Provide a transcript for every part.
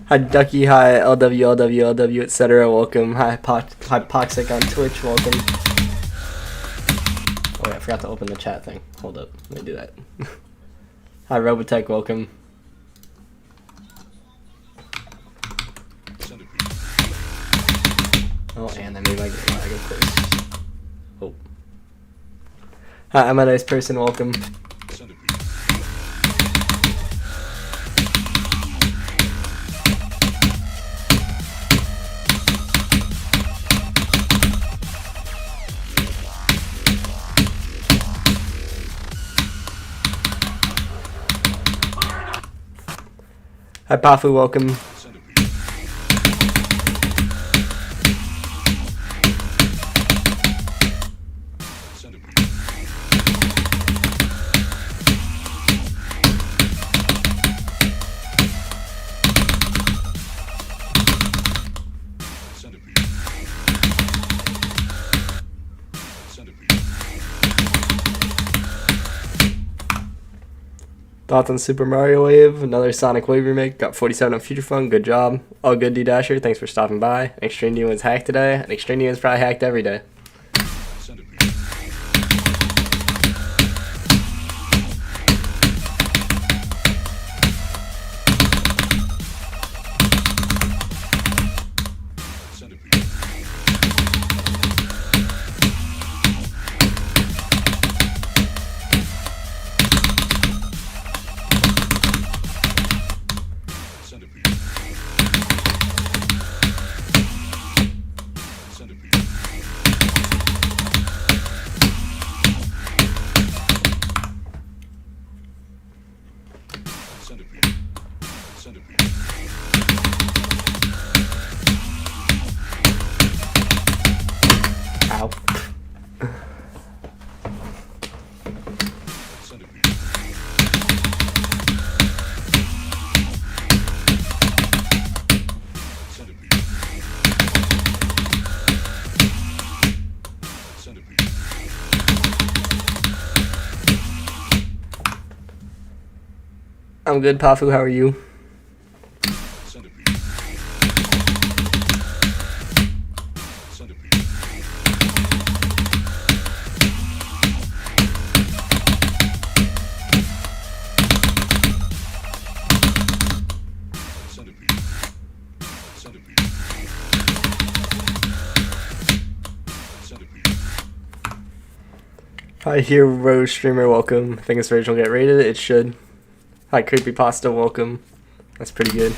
Hi Ducky, hi LW, etc. Welcome. Hi Poxic on Twitch, welcome. Oh yeah, I forgot to open the chat thing. Hold up, let me do that. Hi Robotech, welcome. Oh, and I made my lag, of course. Oh. Hi, I'm a nice person, welcome. Hi Pafu, welcome. Thoughts on Super Mario Wave? Another Sonic Wave remake. Got 47 on Future Fun. Good job. All good, D-Dasher. Thanks for stopping by. Extreme Demon's hacked today. And Extreme Demon's probably hacked every day. Ow. I'm good, Pafu. How are you? Hi, Hero Streamer, welcome. I think this version will get rated. It should. Hi, Creepypasta, welcome. That's pretty good.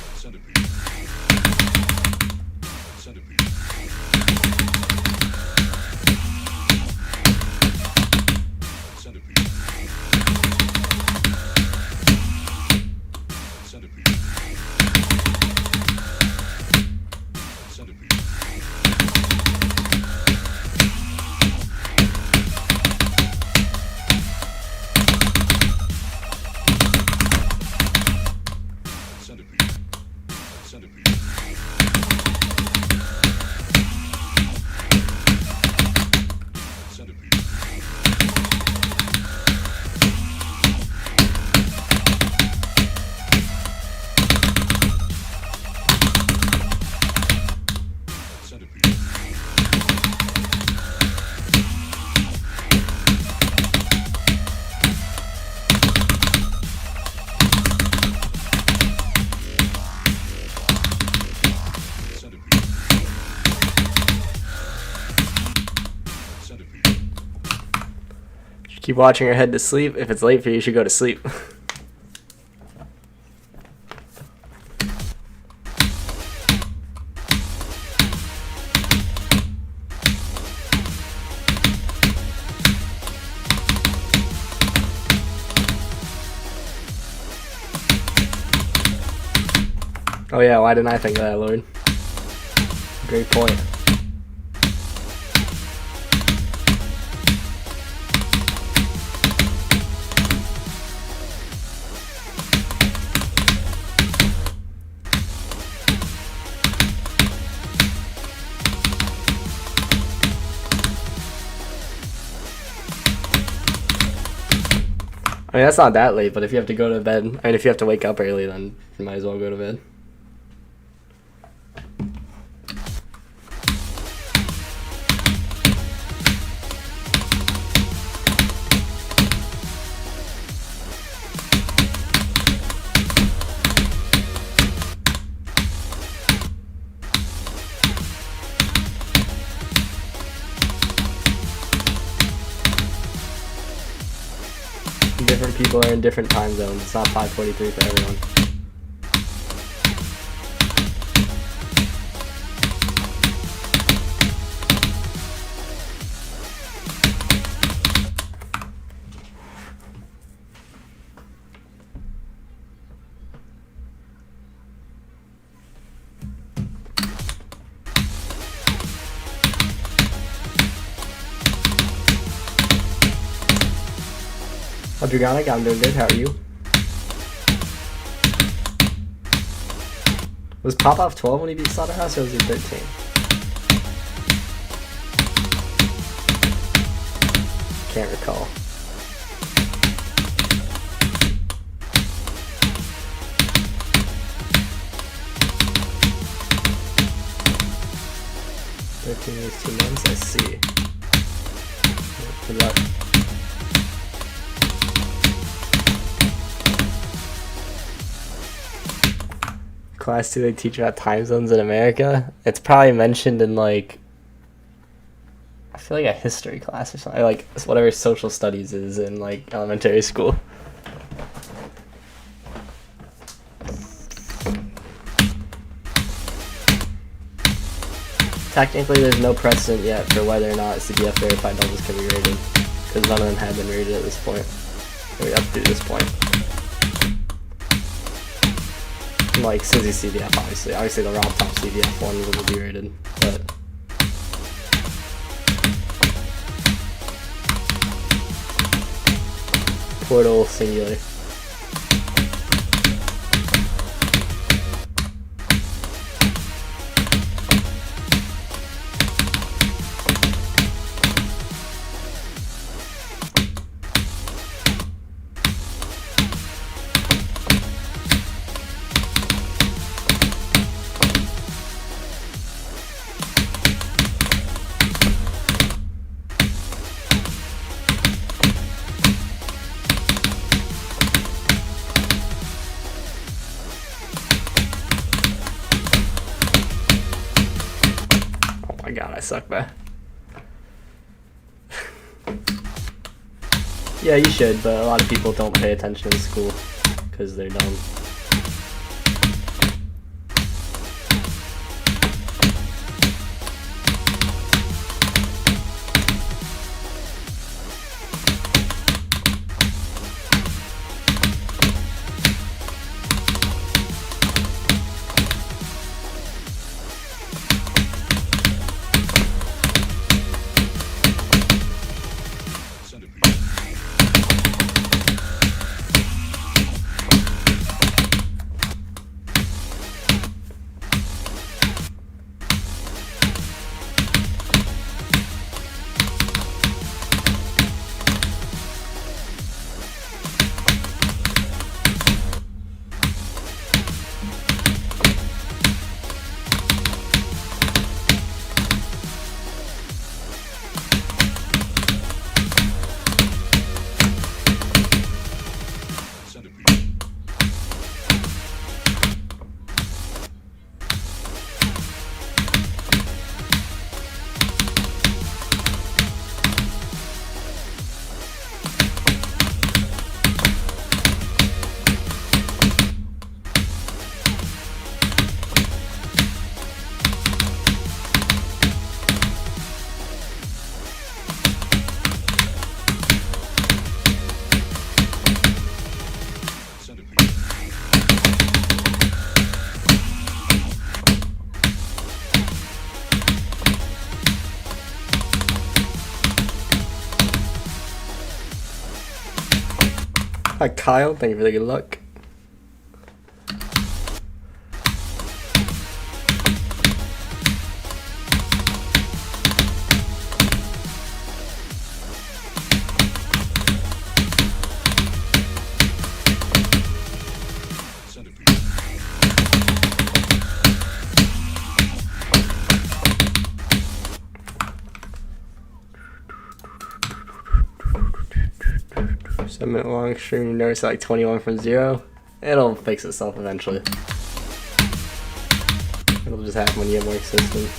Keep watching or head to sleep. If it's late for you, you should go to sleep. Oh yeah, why didn't I think of that, Lord? Great point. I mean, that's not that late, but if you have to go to bed, I mean, if you have to wake up early, then you might as well go to bed. people are in different time zones. It's not 5:43 for everyone. Adriana, I'm doing good. How are you? Was Popoff 12 when he beat Slaughterhouse, or was he 13? Can't recall. These 2 months, I see. Good luck. Class 2, they teach about time zones in America. It's probably mentioned in, like, I feel like a history class or something, like whatever social studies is in, like, elementary school. Technically, there's no precedent yet for whether or not CDF verified doubles can be rated, because none of them have been rated at this point. Maybe up to this point. Like Sizzy CDF, obviously the Rob Top CDF one will be rated, but Portal singular. God, I suck, man. Yeah, you should, but a lot of people don't pay attention in school because they're dumb. Hi Kyle, thank you for the good luck. Minute long stream, you notice like 21 from 0. It'll fix itself eventually. It'll just happen when you get more consistent.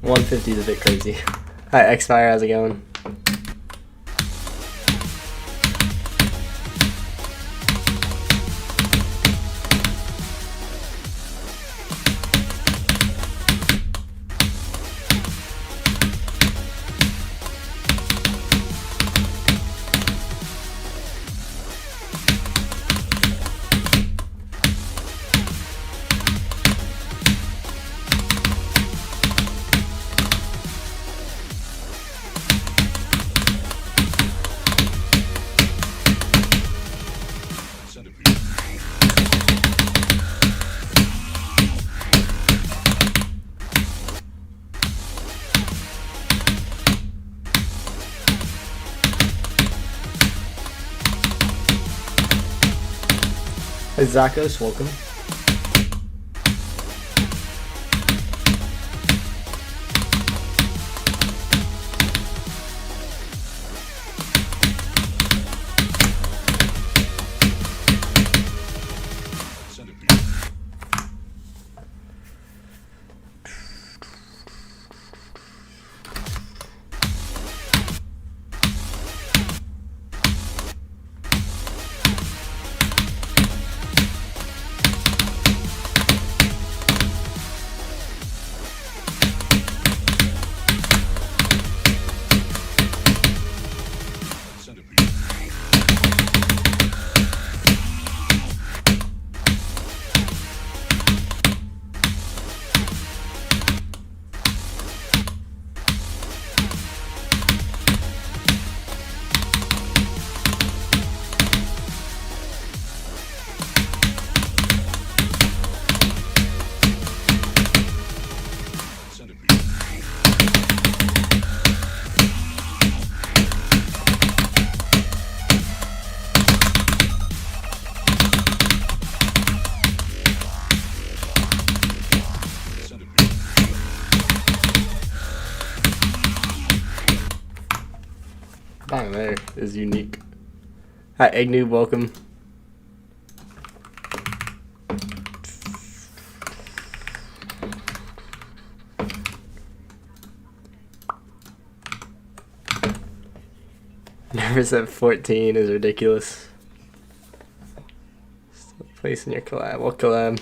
150 is a bit crazy. Hi, Xfire, how's it going? Hey, Zakos, welcome. Bang there is unique. Hi, Eggnoob, welcome. Nervous at 14 is ridiculous. Still placing your collab. What collab?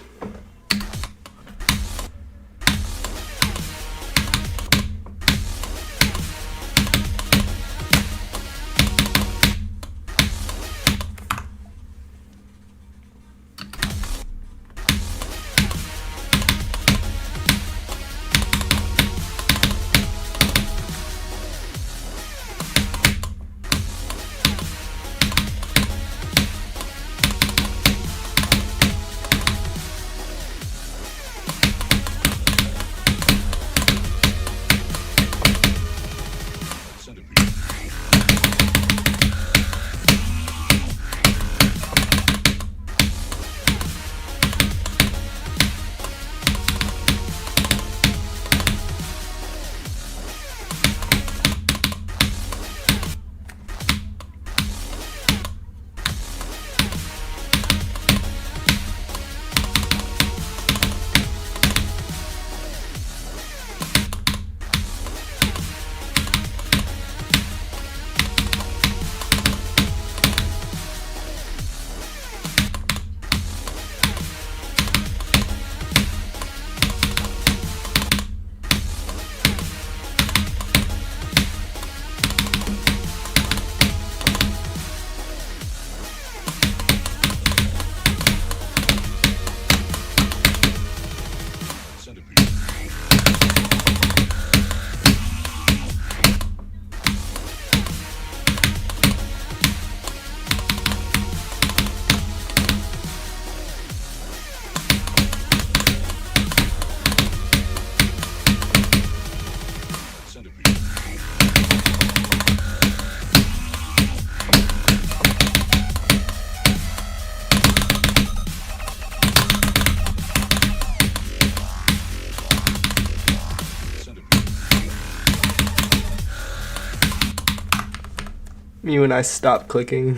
Me when I stop clicking.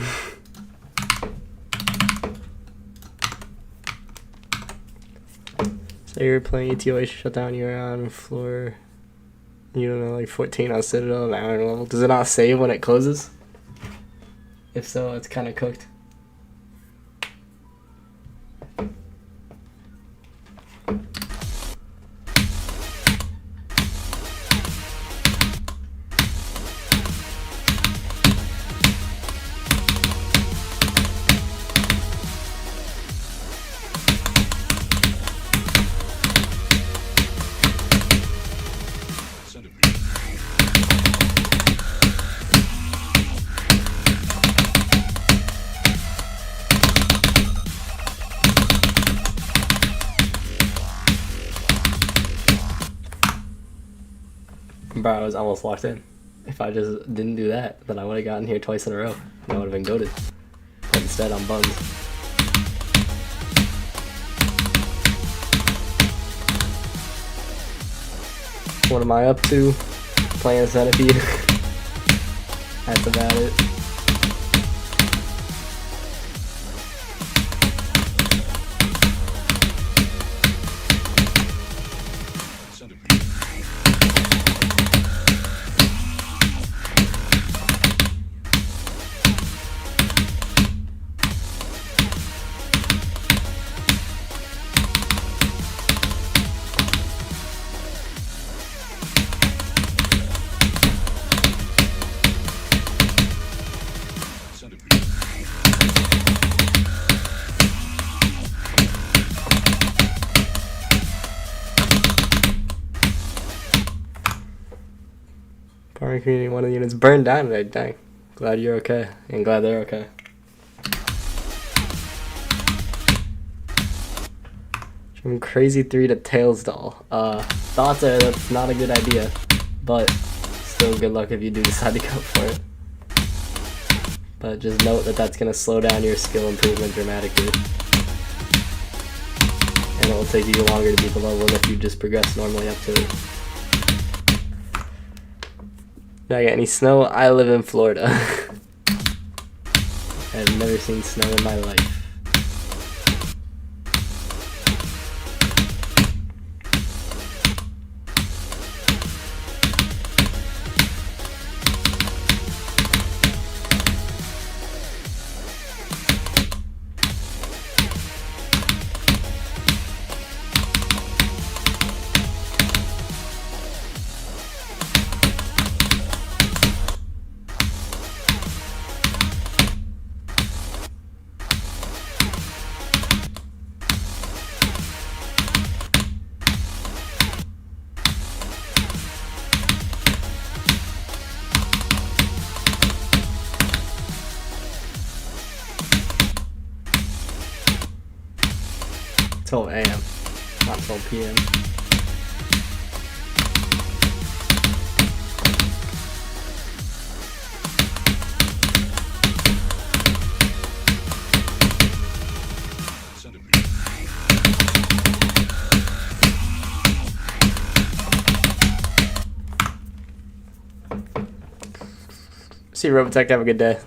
So you're playing ETO shutdown, you're on floor. You don't know, like 14 on Citadel, an hour normal. Does it not save when it closes? If so, it's kind of cooked. Bro, I was almost locked in. If I just didn't do that, then I would have gotten here twice in a row. And I would have been goated. But instead, I'm bummed. What am I up to? Playing Centipede. That's about it. Farming community, one of the units burned down today. Dang. Glad you're okay. And glad they're okay. From Crazy 3 to Tails Doll. Thoughts are that's not a good idea. But still good luck if you do decide to go for it. But just note that that's going to slow down your skill improvement dramatically. And it will take you longer to beat the level than if you just progress normally up to it. Do I get any snow? I live in Florida. I've never seen snow in my life. It's 12 a.m., not 12 p.m. See you, Robotech. Have a good day.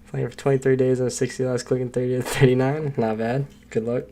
Playing for 23 days on 60 last clicking 30 to 39. Not bad. Good luck.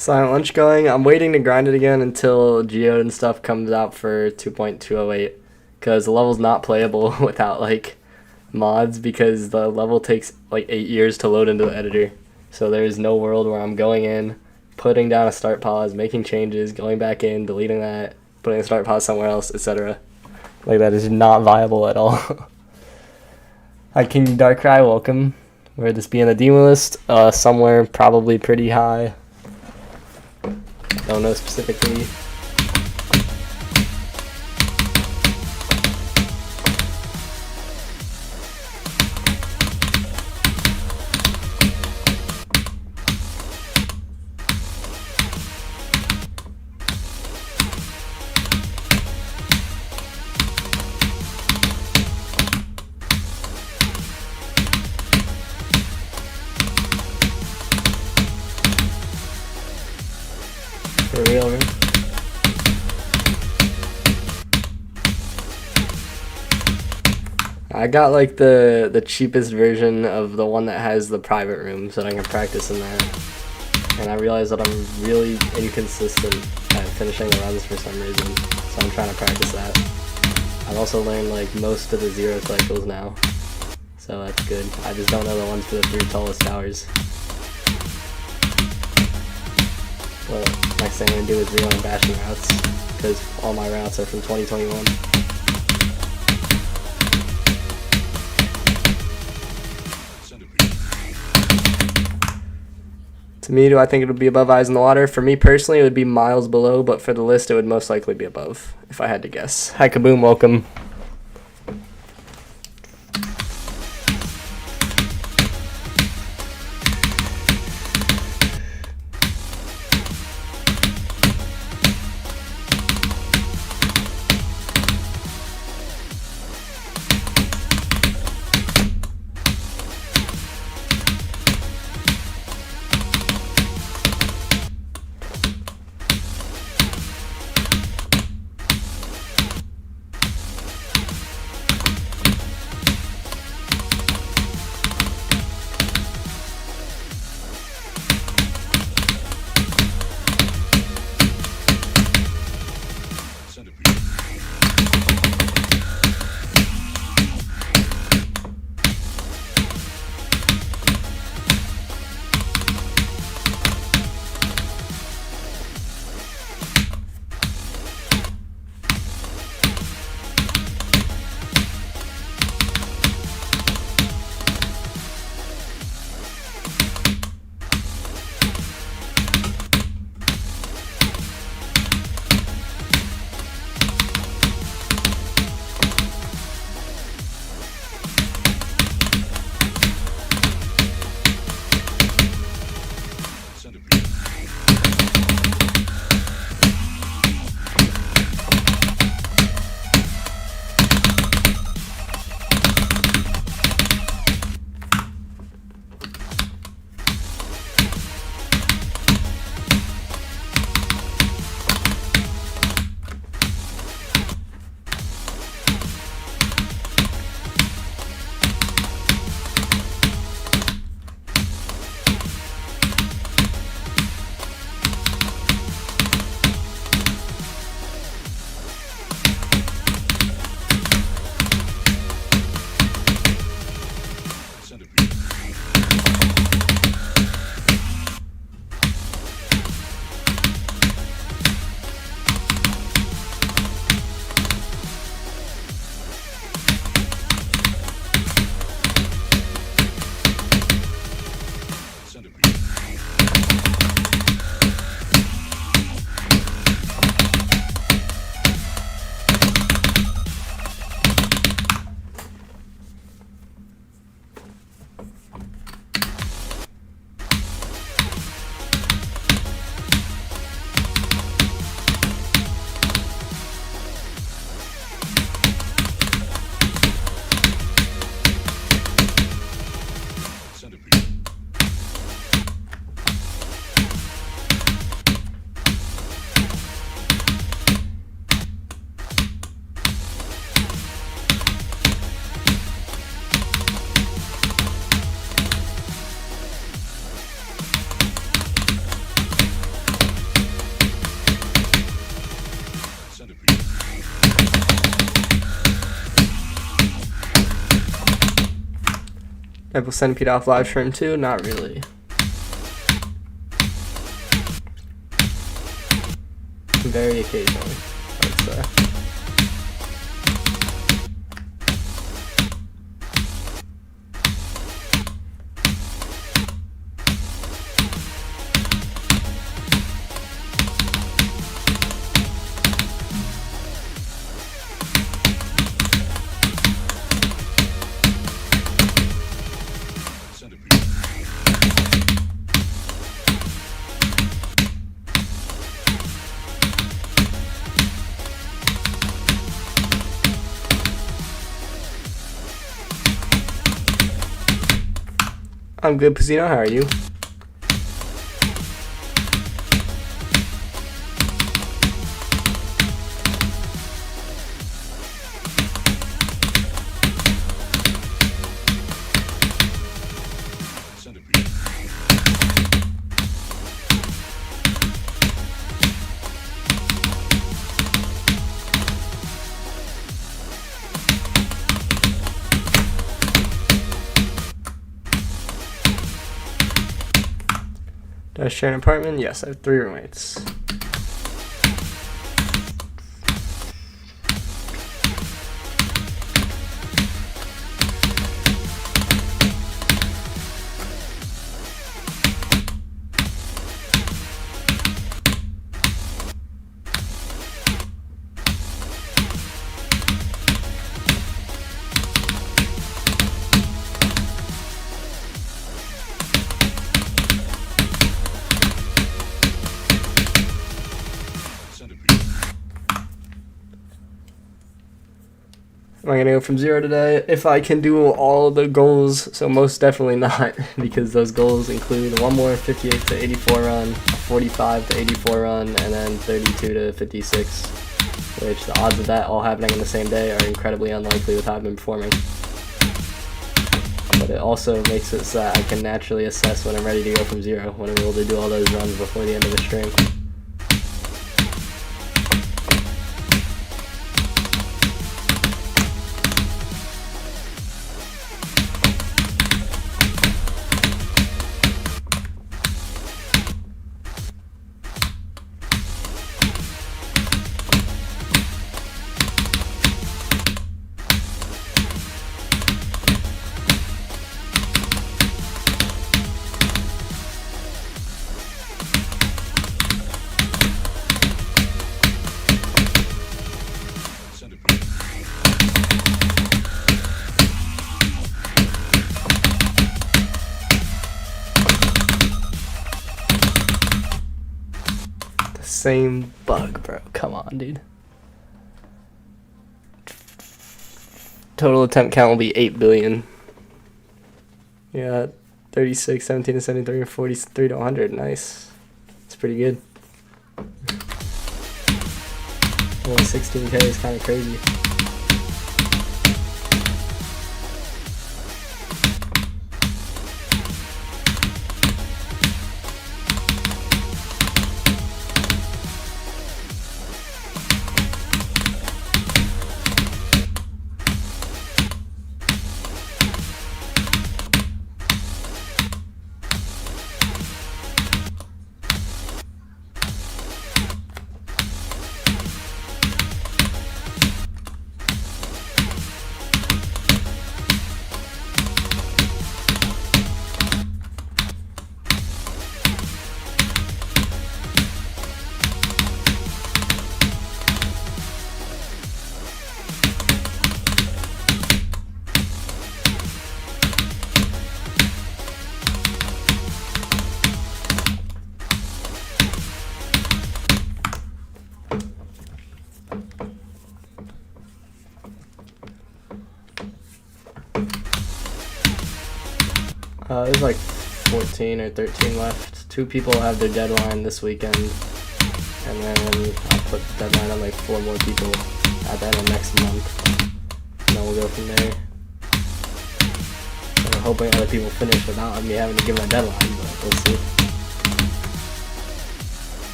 Silent lunch going. I'm waiting to grind it again until Geode and stuff comes out for 2.208, because the level's not playable without like mods, because the level takes like 8 years to load into the editor. So there's no world where I'm going in, putting down a start pause, making changes, going back in, deleting that, putting a start pause somewhere else, etc. Like, that is not viable at all. Hi, King Darkrai, welcome. Where this be in the demo list? Somewhere probably pretty high. Don't know specifically. For real, man. I got like the cheapest version of the one that has the private room so that I can practice in that. And I realized that I'm really inconsistent at finishing the runs for some reason, so I'm trying to practice that. I've also learned like most of the 0 cycles now, so that's good. I just don't know the ones for the 3 tallest towers. Well, next thing I'm going to do is relearn bashing routes, because all my routes are from 2021. To me, do I think it would be above Eyes in the Water? For me personally, it would be miles below, but for the list, it would most likely be above, if I had to guess. Hi, Kaboom, welcome. Ever Centipede off live stream too? Not really. Very occasionally, I'd say. I'm good, Pacino. How are you? Do I share an apartment? Yes, I have 3 roommates. Am I gonna go from 0 today? If I can do all the goals, so most definitely not, because those goals include one more 58 to 84 run, a 45 to 84 run, and then 32 to 56, which the odds of that all happening in the same day are incredibly unlikely with how I've been performing. But it also makes it so that I can naturally assess when I'm ready to go from 0, when I'm able to do all those runs before the end of the stream. Same bug, bro. Come on, dude. Total attempt count will be 8 billion. Yeah, 36, 17 to 73, 43 to 100. Nice. It's pretty good. Only 16K is kind of crazy. There's like 14 or 13 left. 2 people have their deadline this weekend, and then I'll put the deadline on like 4 more people at the end of next month, and then we'll go from there. I'm hoping other people finish without me having to give them a deadline, but we'll see.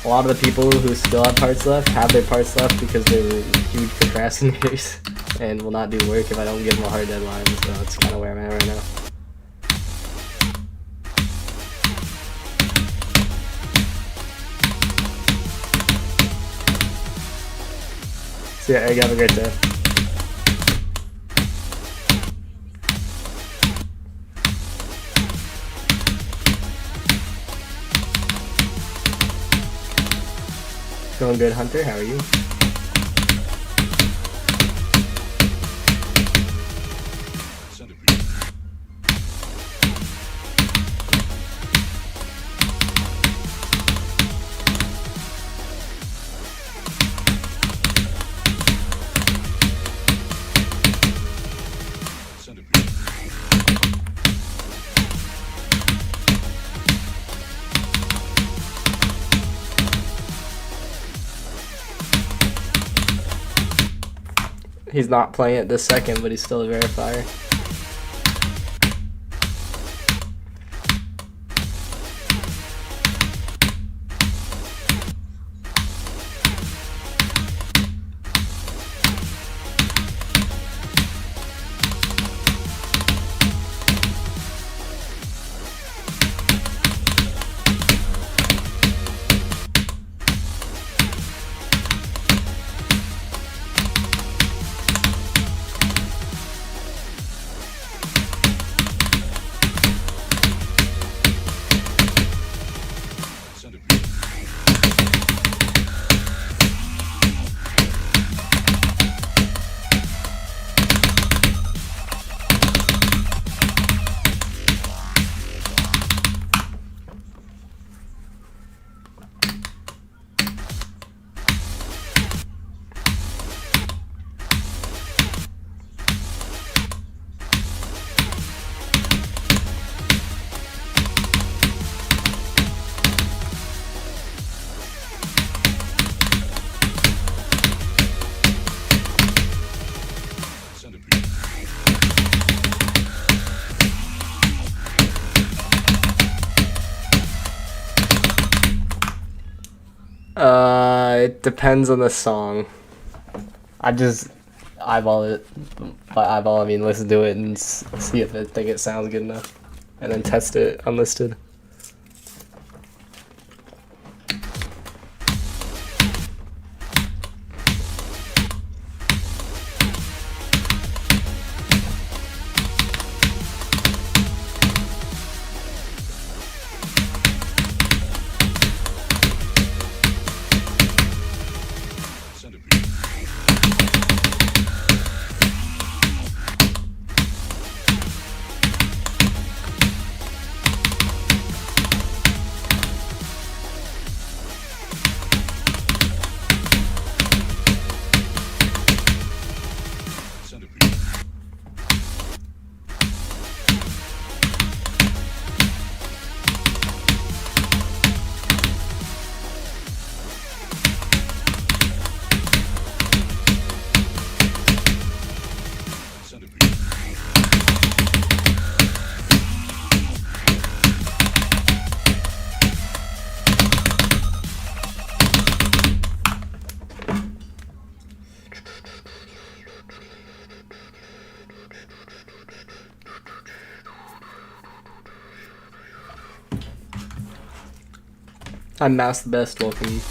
A lot of the people who still have parts left have their parts left because they were huge procrastinators and will not do work if I don't give them a hard deadline, so that's kind of where I'm at right now. So yeah, you have a great day. Going good, Hunter. How are you? Centipede. Centipede. He's not playing it this second, but he's still a verifier. Centipede. Centipede. It depends on the song. I just eyeball it. By eyeball, I mean listen to it and see if I think it sounds good enough, and then test it unlisted. Centipede. Centipede. Centipede. I'm Mouse the Best. Welcome.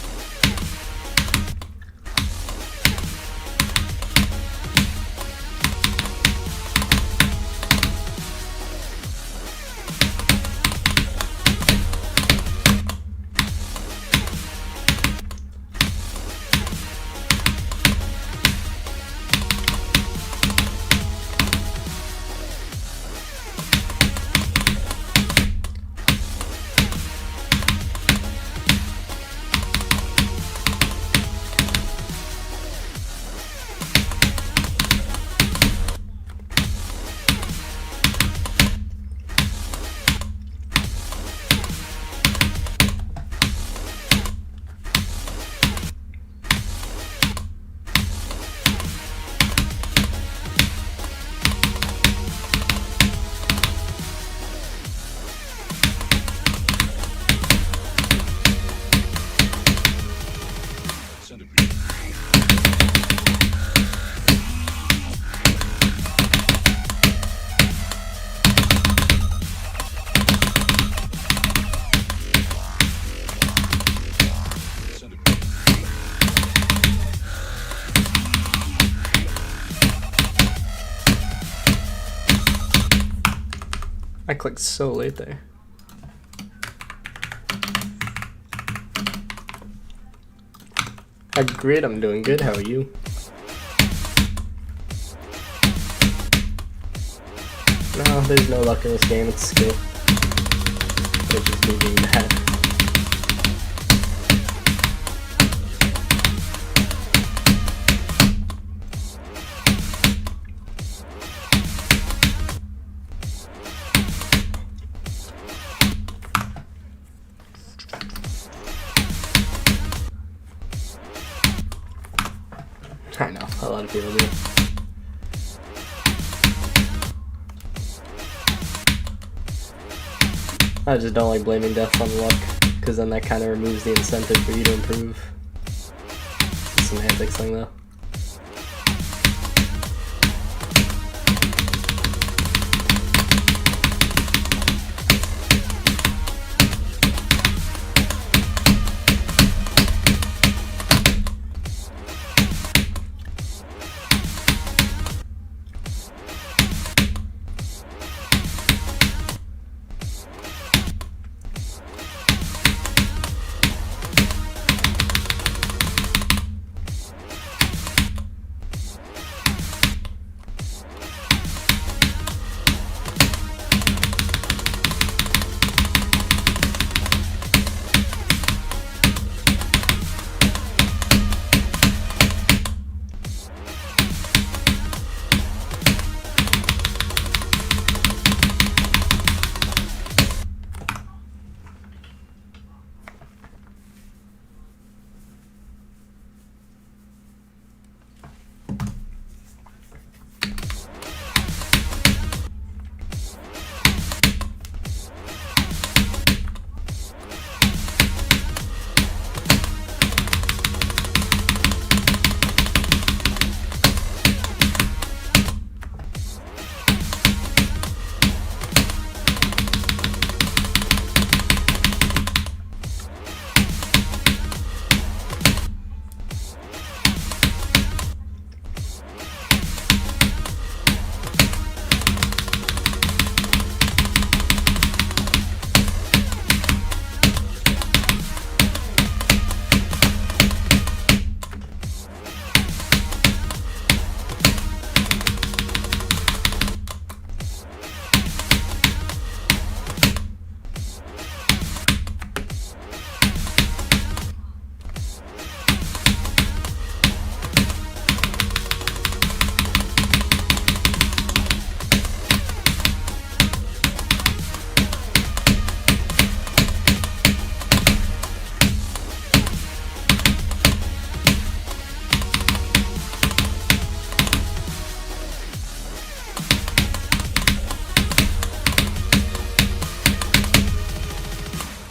clicked so late there. Hi, Grid, I'm doing good. How are you? No, there's no luck in this game. It's skill. It's just me being bad. I know, a lot of people do. I just don't like blaming death on luck, because then that kind of removes the incentive for you to improve. It's a semantics thing though.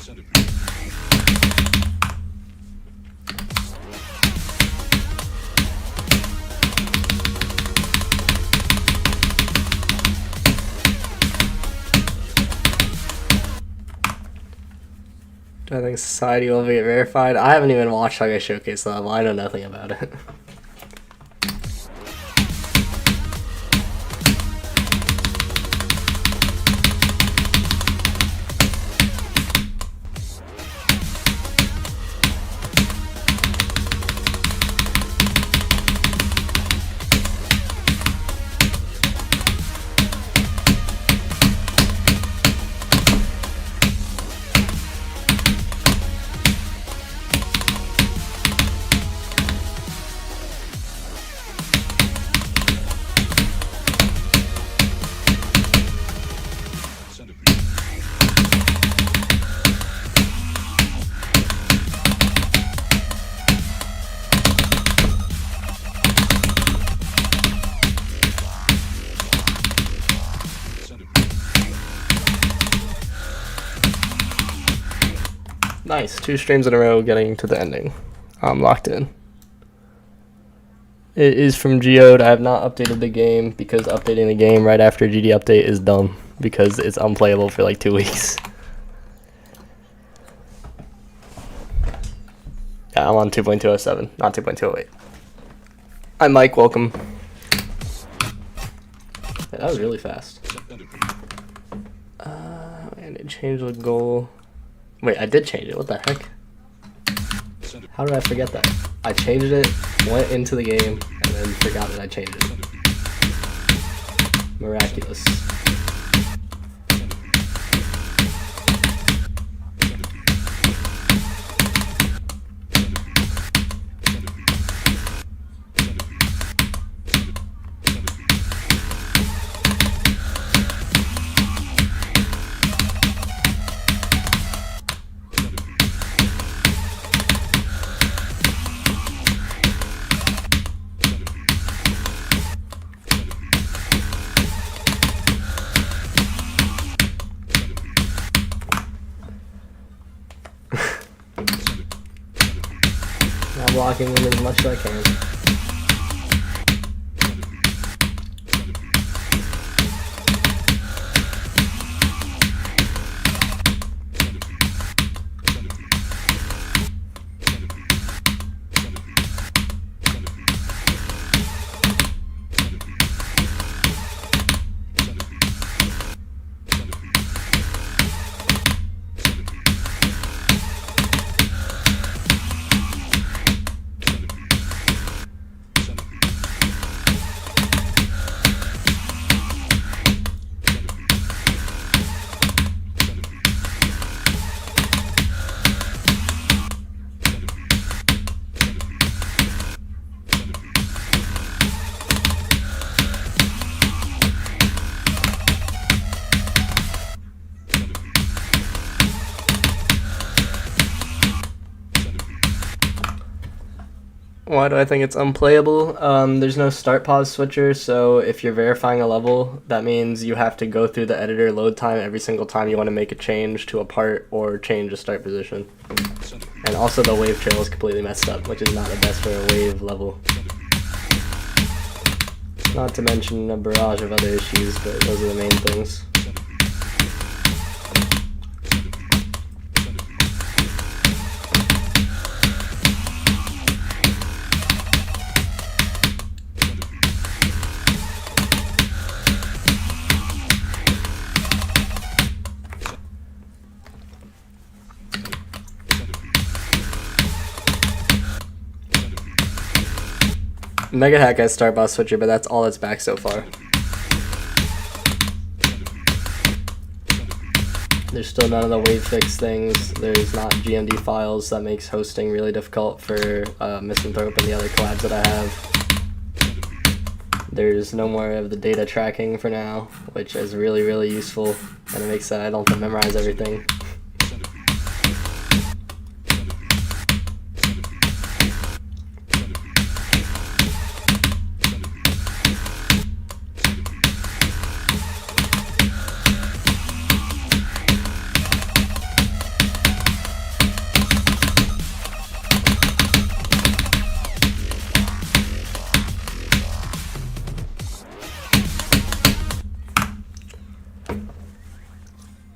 Centipede. Do I think society will ever get verified? I haven't even watched like a showcase level. I know nothing about it. Centipede. Centipede. Nice, 2 streams in a row getting to the ending. I'm locked in. It is from Geode. I have not updated the game because updating the game right after GD update is dumb because it's unplayable for like 2 weeks. Yeah, I'm on 2.207, not 2.208. Hi Mike, welcome. Yeah, that was really fast. Centipede. change the goal. Wait, I did change it. What the heck? Centipede. How did I forget that? I changed it, went into the game, and then forgot that I changed it. Miraculous. I'm blocking him as much as I can. Why do I think it's unplayable? There's no start pause switcher, so if you're verifying a level, that means you have to go through the editor load time every single time you want to make a change to a part or change a start position. And also the wave trail is completely messed up, which is not the best for a wave level. Not to mention a barrage of other issues, but those are the main things. Mega Hack has start boss switcher, but that's all that's back so far. There's still none of the wave fix things. There's not GMD files. That makes hosting really difficult for Misanthrope and the other collabs that I have. There's no more of the data tracking for now, which is really, really useful, and it makes that I don't have to memorize everything.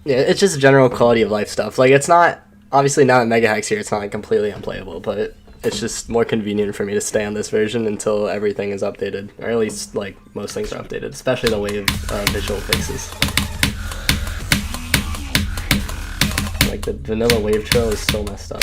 Yeah, it's just general quality of life stuff. Like, it's not, obviously now that Mega Hack's here, it's not like completely unplayable, but it's just more convenient for me to stay on this version until everything is updated, or at least, like, most things are updated, especially the wave visual fixes. Like, the vanilla wave trail is so messed up.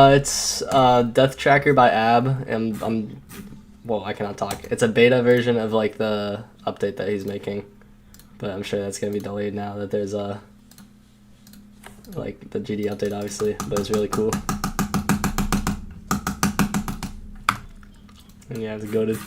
It's Death Tracker by Ab, and well, I cannot talk. It's a beta version of like the update that he's making, but I'm sure that's gonna be delayed now that there's like the GD update, obviously. But it's really cool. And yeah, it's goated.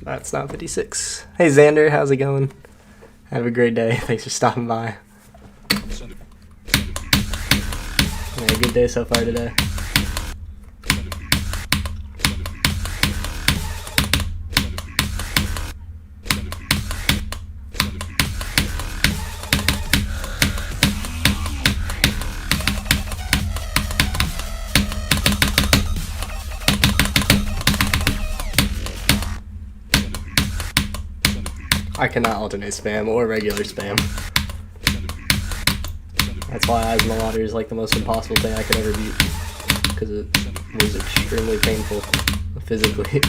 That's not 56. Hey Xander, how's it going? Have a great day. Thanks for stopping by. Yeah, good day so far today. I cannot alternate spam or regular spam. That's why Eyes in the Water is like the most impossible thing I could ever beat. Because it was extremely painful physically.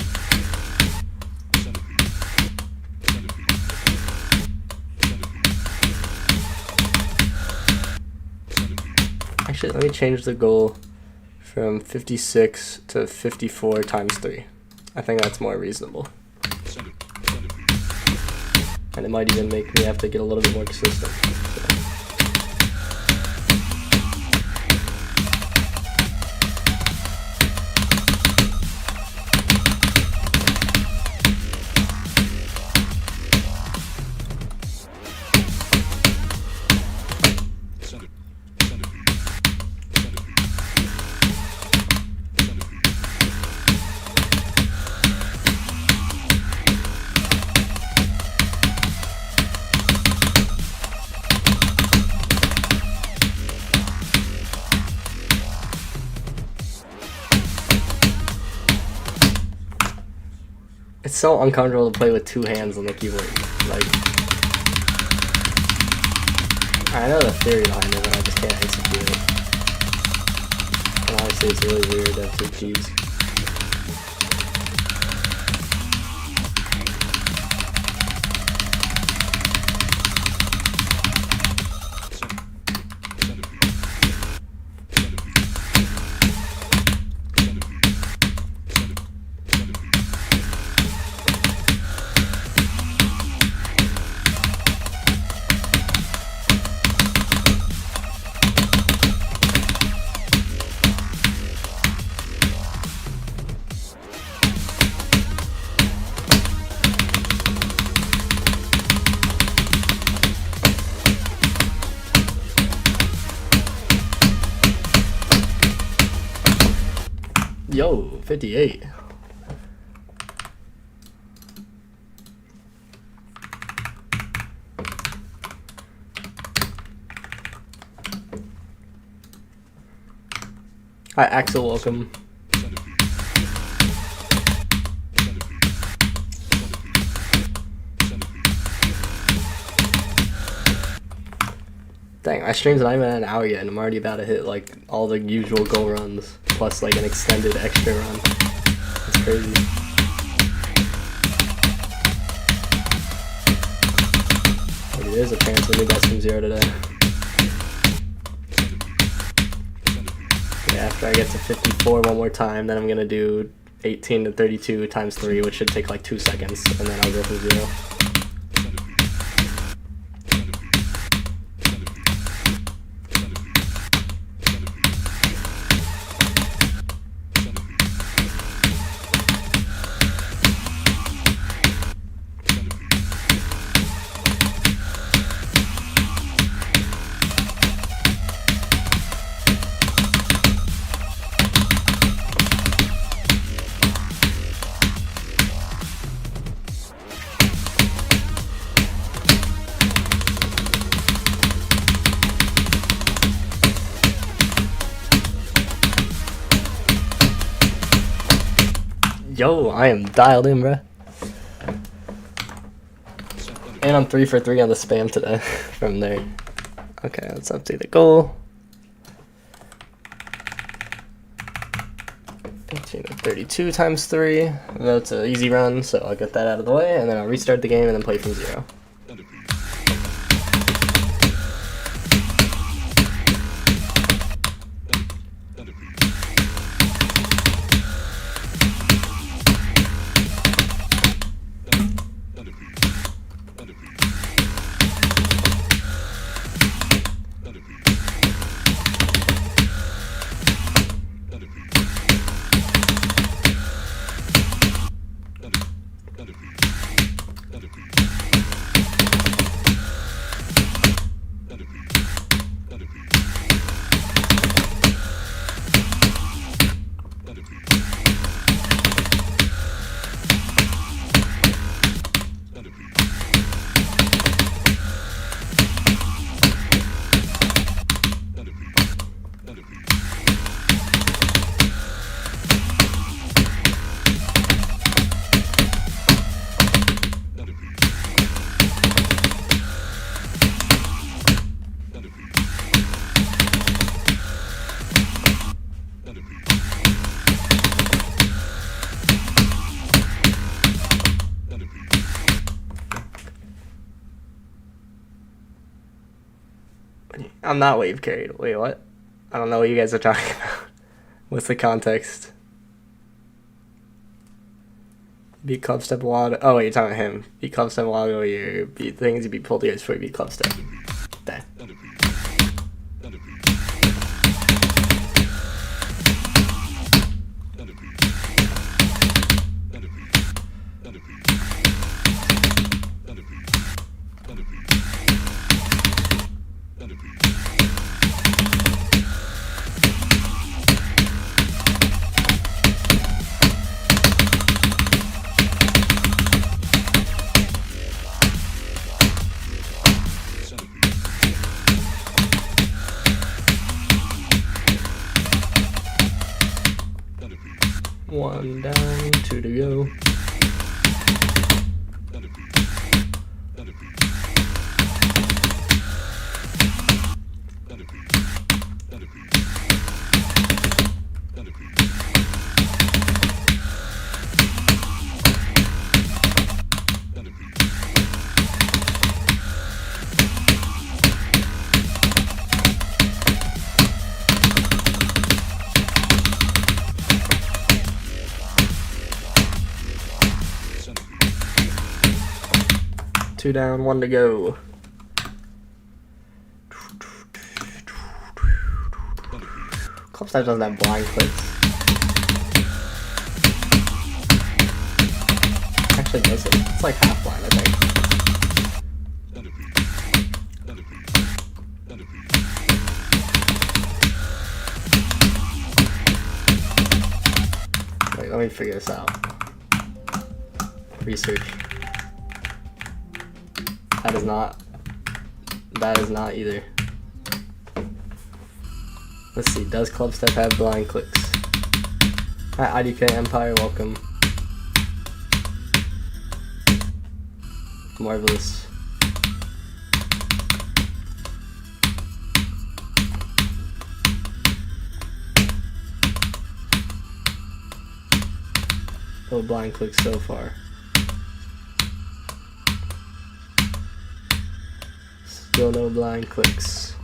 Actually, let me change the goal from 56 to 54 times 3. I think that's more reasonable. And it might even make me have to get a little bit more consistent. It's so uncomfortable to play with two hands on the keyboard. Like, I know the theory behind it, but I just can't execute it. And honestly, it's really weird to have two keys. Yo, 58. Hi, Axel, welcome. Dang, my stream's not even at an hour yet, and I'm already about to hit like all the usual goal runs, plus like an extended extra run. That's crazy. Maybe there's a chance we'll do best from 0 today. Yeah, after I get to 54 one more time, then I'm gonna do 18 to 32 times 3, which should take like 2 seconds, and then I'll go from 0. Yo, I am dialed in, bruh. Centipede. And I'm 3 for 3 on the spam today from there. Okay, let's update the goal. 18 to 32 times 3. That's an easy run, so I'll get that out of the way, and then I'll restart the game and then play from 0. Centipede. I'm not wave carried. Wait, what? I don't know what you guys are talking about. What's the context? Beat club step a while. Oh wait, you're talking about him. Beat club step a while ago. You beat things. You beat pull together before you beat club step. There. One down, 2 to go. Two down, 1 to go. Club step doesn't have blind clicks. Actually does it. It's like half blind, I think. Wait, let me figure this out. Research. That is not either. Let's see, does club step have blind clicks? Hi IDK Empire, welcome. Marvelous. No blind clicks so far. Still no blind clicks.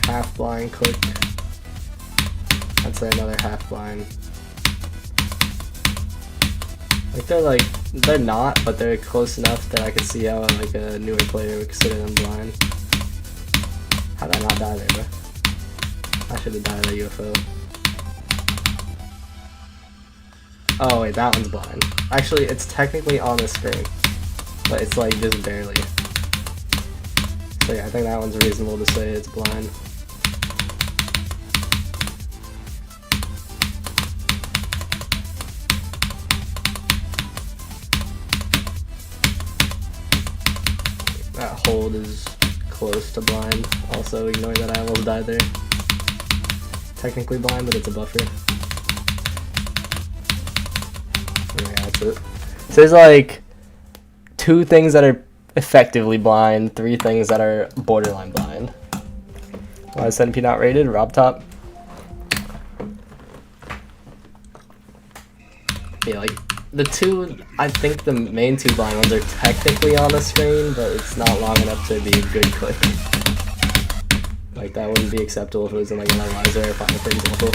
Half blind click. I'd say another half blind. Like they're not, but they're close enough that I can see how like a newer player would consider them blind. How did I not die there, bro? I should have died at a UFO. Oh wait, that one's blind. Actually, it's technically on the screen, but it's like just barely. So yeah, I think that one's reasonable to say it's blind. cold is close to blind. Also, ignore that I almost died there. Technically blind, but it's a buffer. Yeah, that's it. So there's like 2 things that are effectively blind, 3 things that are borderline blind. Why is Centipede not rated? Rob top. Yeah, like the 2, I think the main 2 blind ones are technically on the screen, but it's not long enough to be a good click. Like that wouldn't be acceptable if it was in like an analyzer or Final, for example.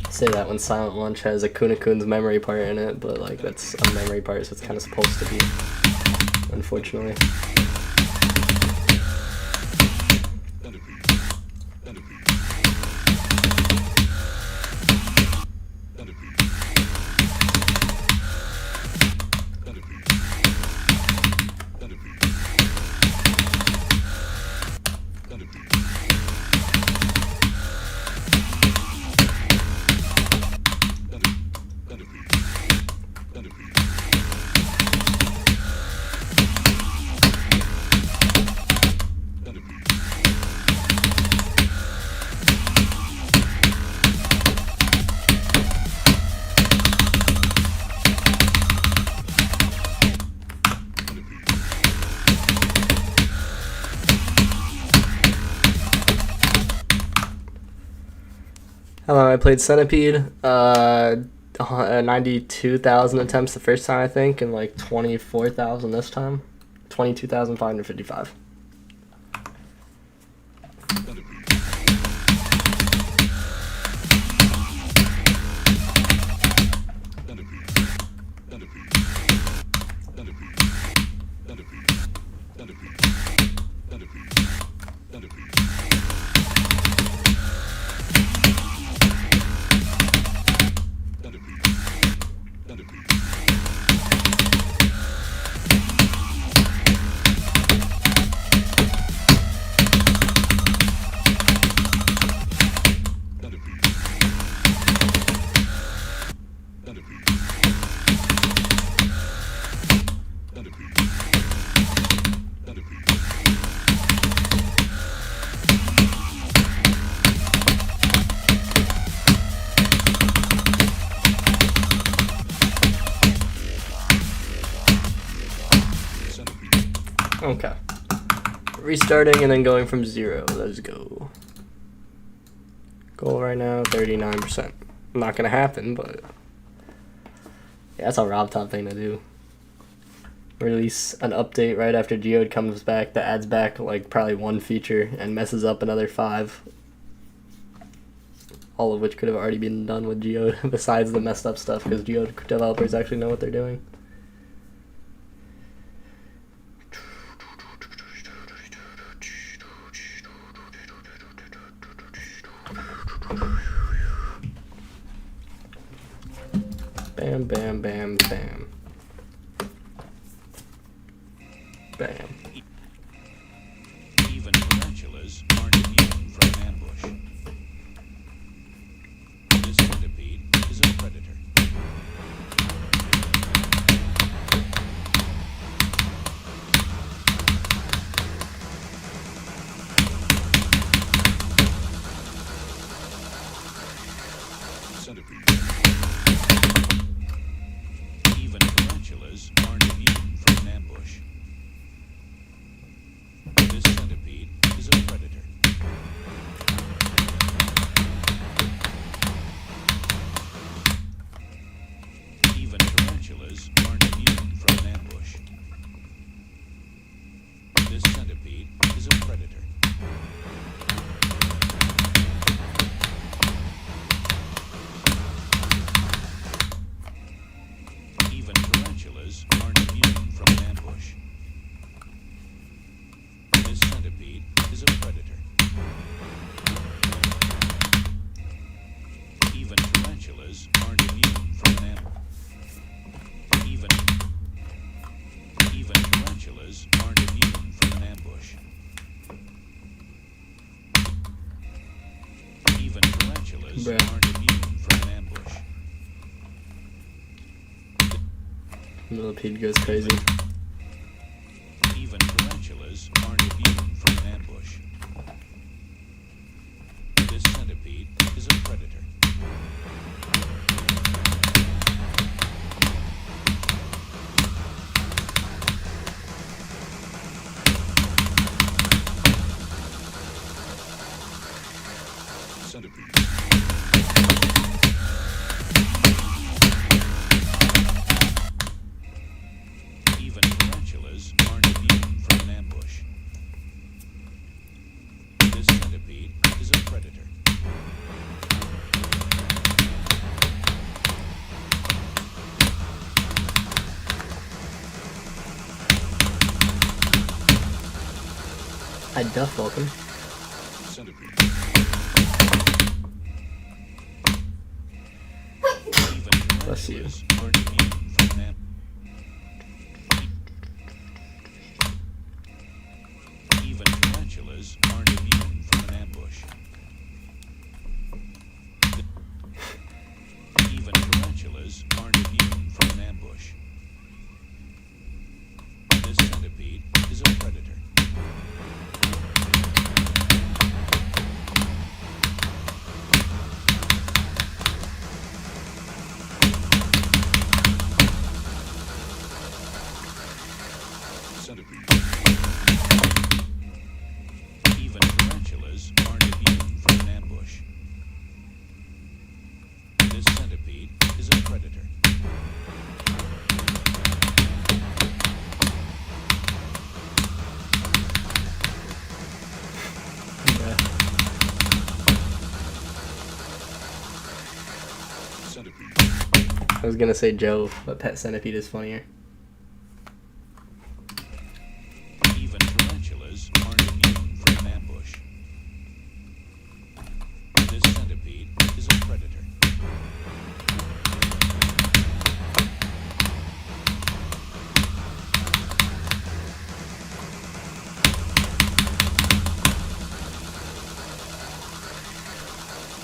Say that when Silent Lunch has a Kunio-kun's memory part in it, but like that's a memory part, so it's kind of supposed to be, unfortunately. Hello, I played Centipede, 92,000 attempts the first time, I think, and like 24,000 this time. 22,555. Okay. Restarting and then going from 0. Let's go. Goal right now, 39%. Not gonna happen, but yeah, that's a Rob top thing to do. Release an update right after Geode comes back that adds back like probably 1 feature and messes up another 5. All of which could have already been done with Geode besides the messed up stuff, because Geode developers actually know what they're doing. Bam, bam, bam, bam. Bam. Even tarantulas aren't immune from an ambush. This centipede is a predator. Centipede. Even tarantulas aren't immune from an ambush. This centipede is a predator. Even tarantulas aren't immune from an ambush. This centipede is a predator. Even tarantulas aren't immune from an ambush. This centipede is a predator. Even tarantulas aren't immune from an ambush. Even tarantulas aren't immune from an ambush. Even tarantulas Bruh. aren't immune from an ambush. Millipede goes crazy. Even tarantulas aren't immune from an ambush. This centipede is a predator. Centipede. Even tarantulas aren't immune from an ambush. This centipede is a predator. Hi Duff, welcome. Centipede. Bless you. Aren't immune from an Even tarantulas aren't immune from an ambush. Even tarantulas aren't immune from an ambush. This centipede is a predator. Centipede. Even tarantulas aren't immune from an ambush. This centipede is a predator. Centipede. I was gonna say Joe, but Pet Centipede is funnier. Even tarantulas aren't immune from an ambush. This centipede is a predator.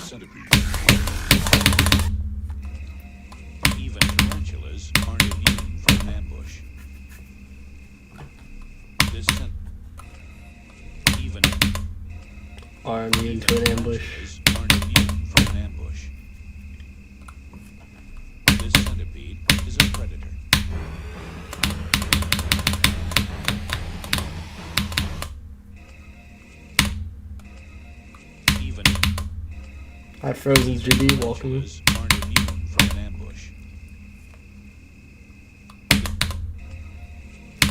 Centipede. Even tarantulas aren't immune from an ambush. This even Are immune to an ambush. tarantulas aren't immune from an ambush. This centipede is a predator. Even Hi Frozen's GB, welcome. tarantulas aren't immune from an ambush.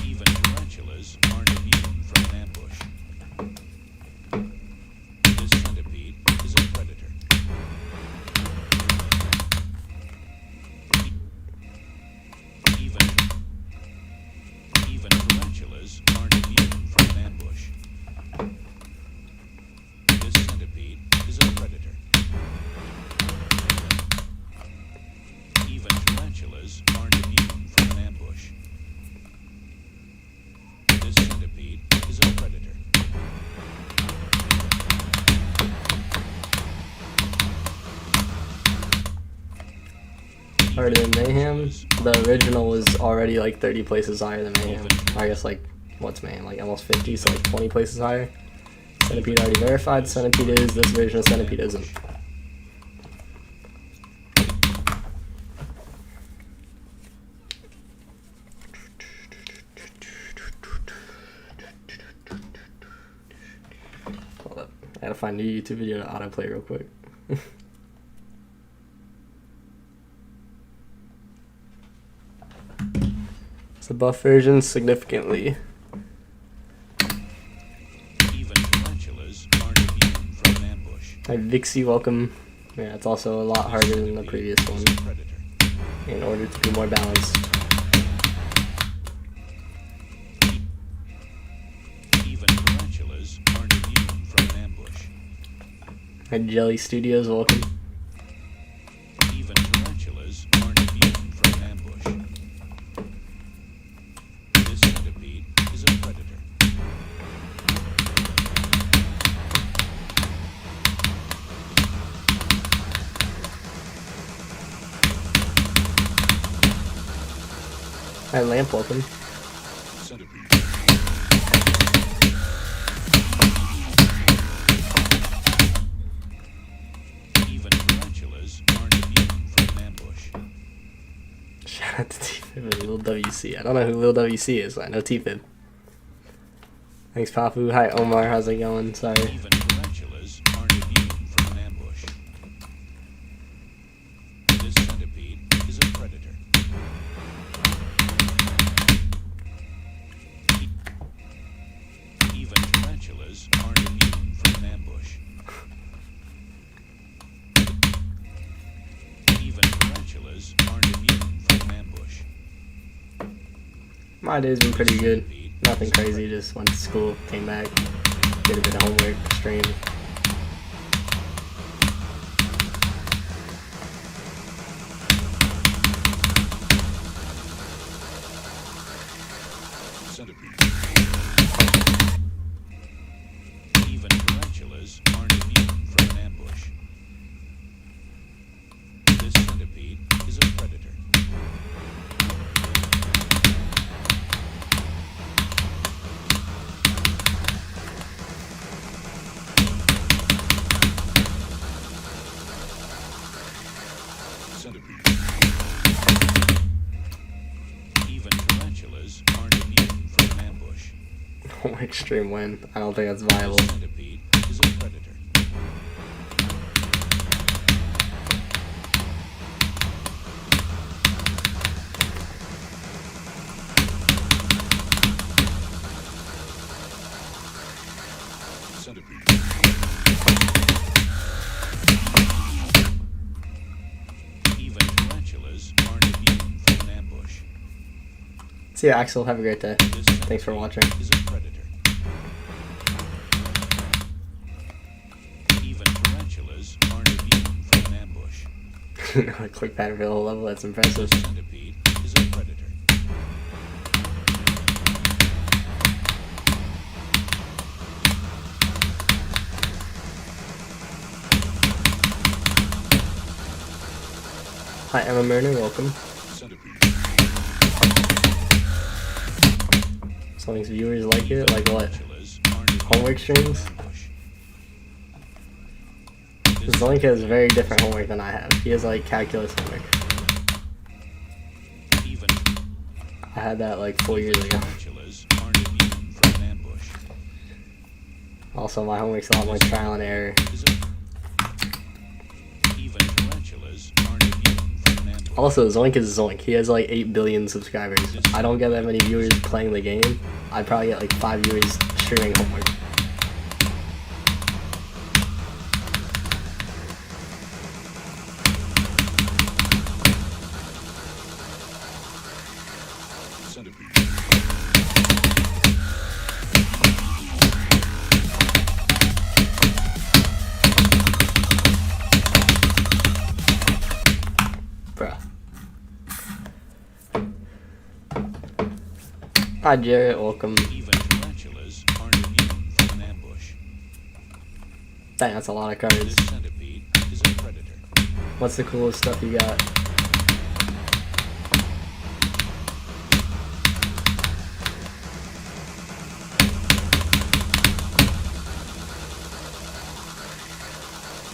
Even tarantulas aren't immune from an ambush. This centipede is a predator. Even tarantulas aren't immune from an ambush. This centipede is a predator. Even tarantulas aren't immune from an ambush. This centipede is a predator. Harder than Mayhem. The original was already like 30 places higher than Mayhem. I guess like, what's Mayhem? Like almost 50, so like 20 places higher. Centipede already verified. Centipede is, this version of Centipede isn't. Hold up. I gotta find a new YouTube video to autoplay real quick. It's the buff version significantly. Even tarantulas aren't immune from an ambush. Hi Vixie, welcome. Yeah, it's also a lot harder than the previous one Is a predator. in order to be more balanced. Even tarantulas aren't immune from an ambush. Hi Jelly Studios, welcome. Even tarantulas aren't immune from an ambush. This centipede is a predator. Hi, Lamp, welcome. Centipede. Even tarantulas aren't immune from an ambush. Shout out to T-Fib and Lil WC. I don't know who Lil WC is, but I know T-Fib. Thanks, Papu. Hi, Omar. How's it going? Sorry. Even tarantulas aren't immune from an ambush. This centipede is a predator. Even tarantulas aren't immune from an ambush. Even tarantulas aren't immune from an ambush. My day's been pretty good. Nothing crazy, just went to school, came back, did a bit of homework, streamed. Centipede. Even tarantulas aren't immune from an ambush. This centipede is a predator. Centipede. Even tarantulas aren't immune from an ambush. Homework stream win. I don't think that's viable. This centipede is a predator. Centipede. Even tarantulas aren't immune from an ambush. See you, Axel. Have a great day. This Thanks for watching. is a predator. Even tarantulas aren't immune from an ambush. Quick pattern for the whole level. That's impressive. This centipede is a predator. Hi, Emma Murner. Welcome. Centipede. Some viewers like it. Like what? Tarantulas aren't immune Homework from streams? an ambush. Zoink has very different homework than I have. He has like calculus homework. Even I had that like 4 years ago. tarantulas aren't immune from an ambush. Also, my homework's a lot more trial and error. Even tarantulas aren't immune from an ambush. Also, Zoink is Zoink. He has like 8 billion subscribers. I don't get that many viewers playing the game. I probably get like 5 viewers streaming homework. Centipede. Bruh. Hi, Jarrett. Welcome. Even tarantulas aren't immune from an ambush. Dang, that's a lot of This cards. centipede is a predator. What's the coolest stuff you got?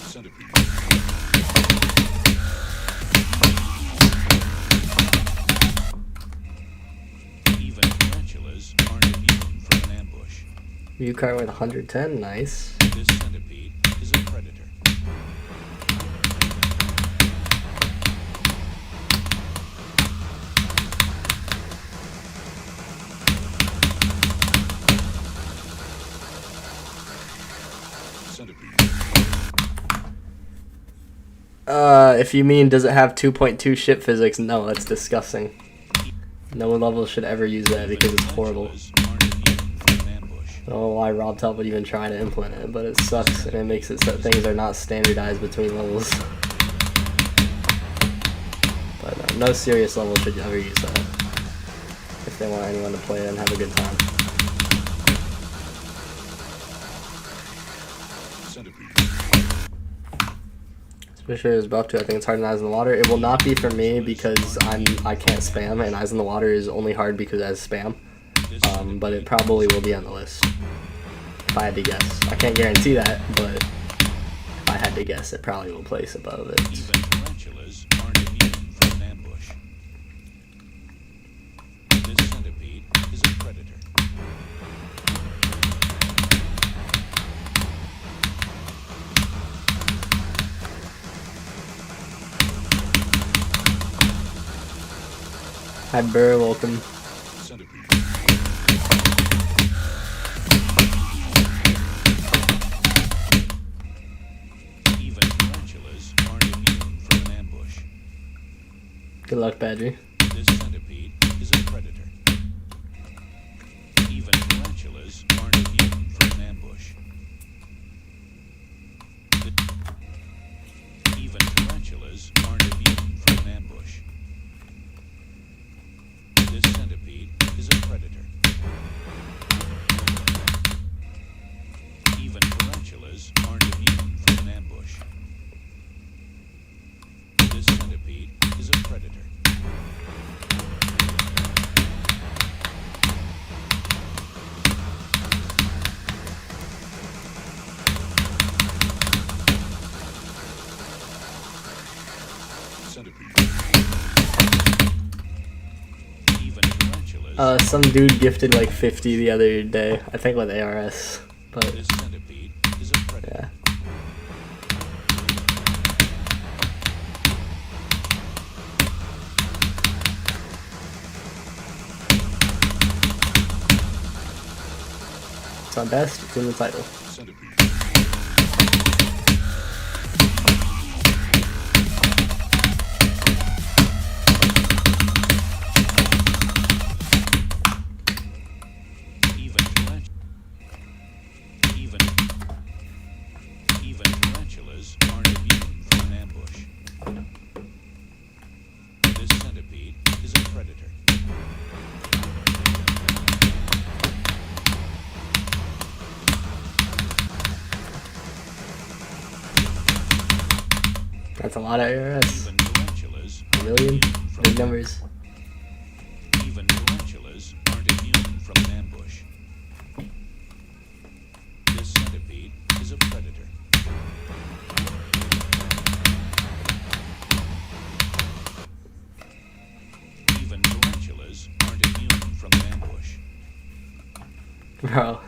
Centipede. Even tarantulas aren't immune from an ambush. View card with 110. Nice. This centipede is a predator. Centipede. If you mean does it have 2.2 ship physics, no, that's disgusting. No level should ever use that because it's horrible. Tarantulas aren't immune from an ambush. I don't know why RobTop would even try to implement it, but it sucks and it makes it so things are not standardized between levels. But no serious level should ever use that if they want anyone to play it and have a good time. Centipede. Pretty sure it's buff too. I think it's harder than Eyes in the Water. It will not be for me because I can't spam, and Eyes in the Water is only hard because it has spam. But it probably will be on the list. If I had to guess. I can't guarantee that, but if I had to guess, it probably will place above it. Even tarantulas aren't immune from an ambush. This centipede is a predator. Hi, Burr. Welcome. Centipede. Even tarantulas aren't immune from an ambush. Good luck, Badger. This centipede is a predator. Even tarantulas aren't immune from an ambush. Even tarantulas aren't immune from an ambush. This centipede is a predator. Even tarantulas aren't immune from an ambush. This centipede is a predator. Centipede. Even tarantulas. Some dude gifted like 50 the other day. I think with ARS, but This centipede is a predator. yeah. It's my best. It's in the title. Centipede. Even tarantulas aren't immune from an ambush. This centipede is a predator. That's a lot of ARS. Even tarantulas A aren't million. immune from Big numbers. Even tarantulas aren't immune from an ambush. This centipede is a predator. Even tarantulas aren't immune from an ambush. Bro.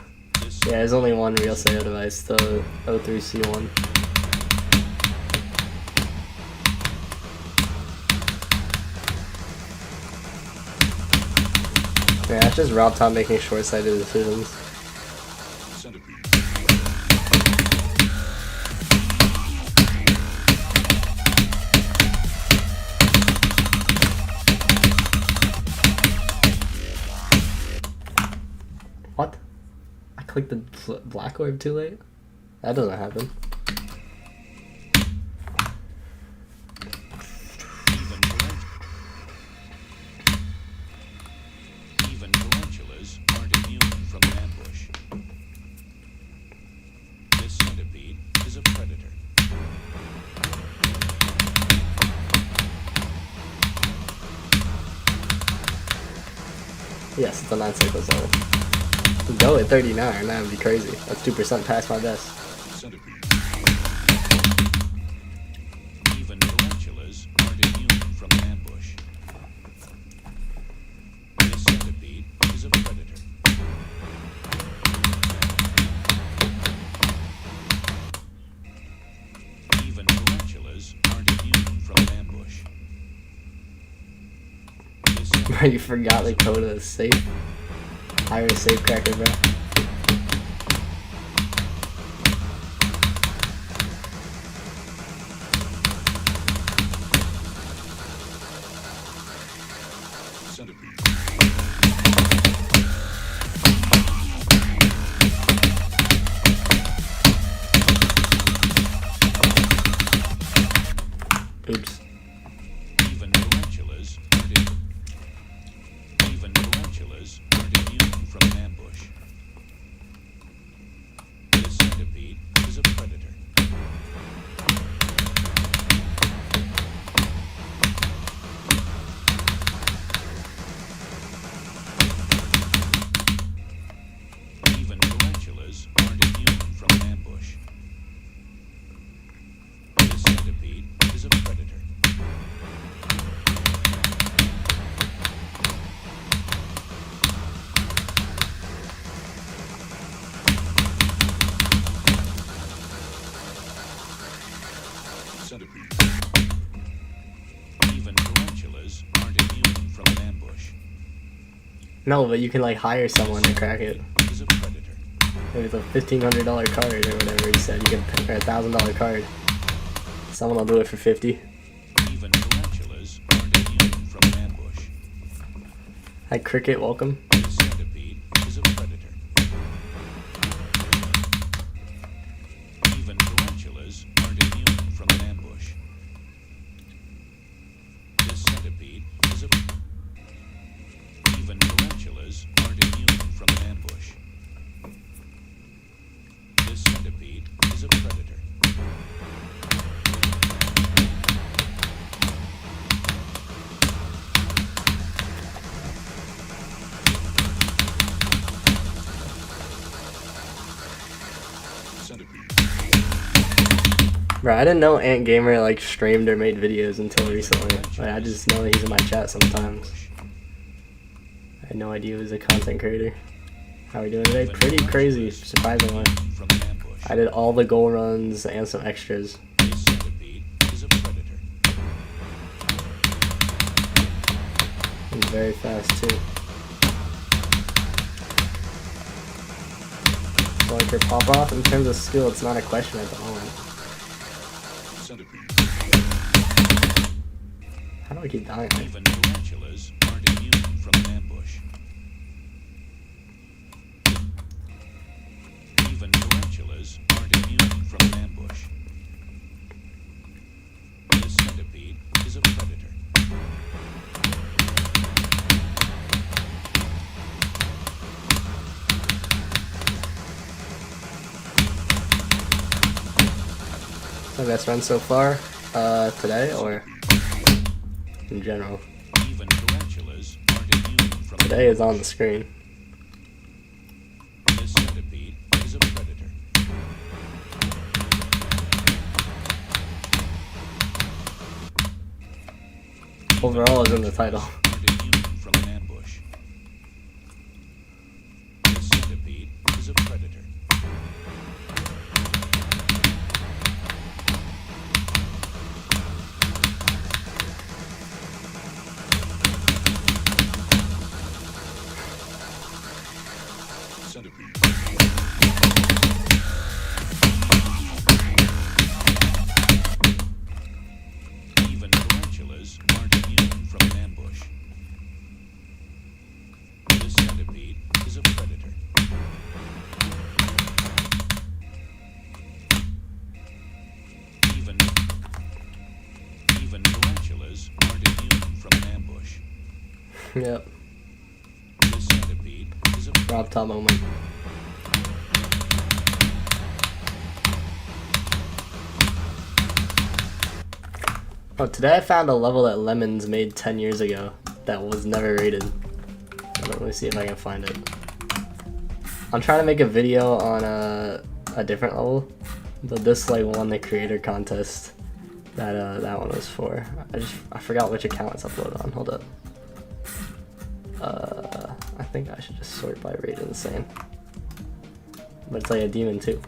This Yeah, there's only one real SEO device, the O3C1. Yeah, that's just Rob Tom making short-sighted decisions. centipede. What? I clicked the black orb too late? That doesn't happen. Even tarantulas aren't immune from an ambush. This centipede is a predator. Yes, it's a 9 cycle zone. Go at 39, that would be crazy. That's 2% past my best. Centipede. Even tarantulas aren't immune from an ambush. This centipede is a predator. Even tarantulas aren't immune from an ambush. This Bro, you forgot the code of the safe. Hire a safe cracker, bro. centipede. Oops. Even tarantulas aren't immune from an ambush. This centipede is a predator. Centipede. Even tarantulas aren't immune from an ambush. No, but you can like hire someone to crack it. Is a predator. Maybe it's a $1,500 card or whatever he said. You can pay for $1,000 card. Someone will do it for 50. Even tarantulas aren't immune from an ambush. Hi, Cricket, welcome. The centipede is a predator. Even tarantulas aren't immune from an ambush. The centipede is a Even tarantulas aren't immune from an ambush. The centipede is a predator. Centipede. Bro, I didn't know Ant Gamer like streamed or made videos until recently. Like, I just know that he's in my chat sometimes. I had no idea he was a content creator. How are we doing today? Pretty crazy, surprisingly. From an ambush. I did all the goal runs and some extras. The centipede is a predator. He's very fast too. So like for pop off, in terms of skill, it's not a question at the moment. Centipede. How do I keep dying? Even tarantulas aren't immune from an ambush. Even tarantulas aren't immune from an ambush. The centipede is a predator. My best run so far, today or in general? Even tarantulas aren't immune from an Today is on the screen. The centipede is a predator. Overall is in the title. Aren't immune from an ambush. The centipede is a predator. Centipede. Even tarantulas aren't immune from an ambush. The centipede is a predator. Even tarantulas aren't immune from an ambush. Yep. The centipede is a Rob top moment. Oh, today I found a level that Lemons made 10 years ago that was never rated. Let me see if I can find it. I'm trying to make a video on a different level, but this like won the creator contest that that one was for. I forgot which account it's uploaded on. Hold up. I think I should just sort by rate insane. But it's like a demon too.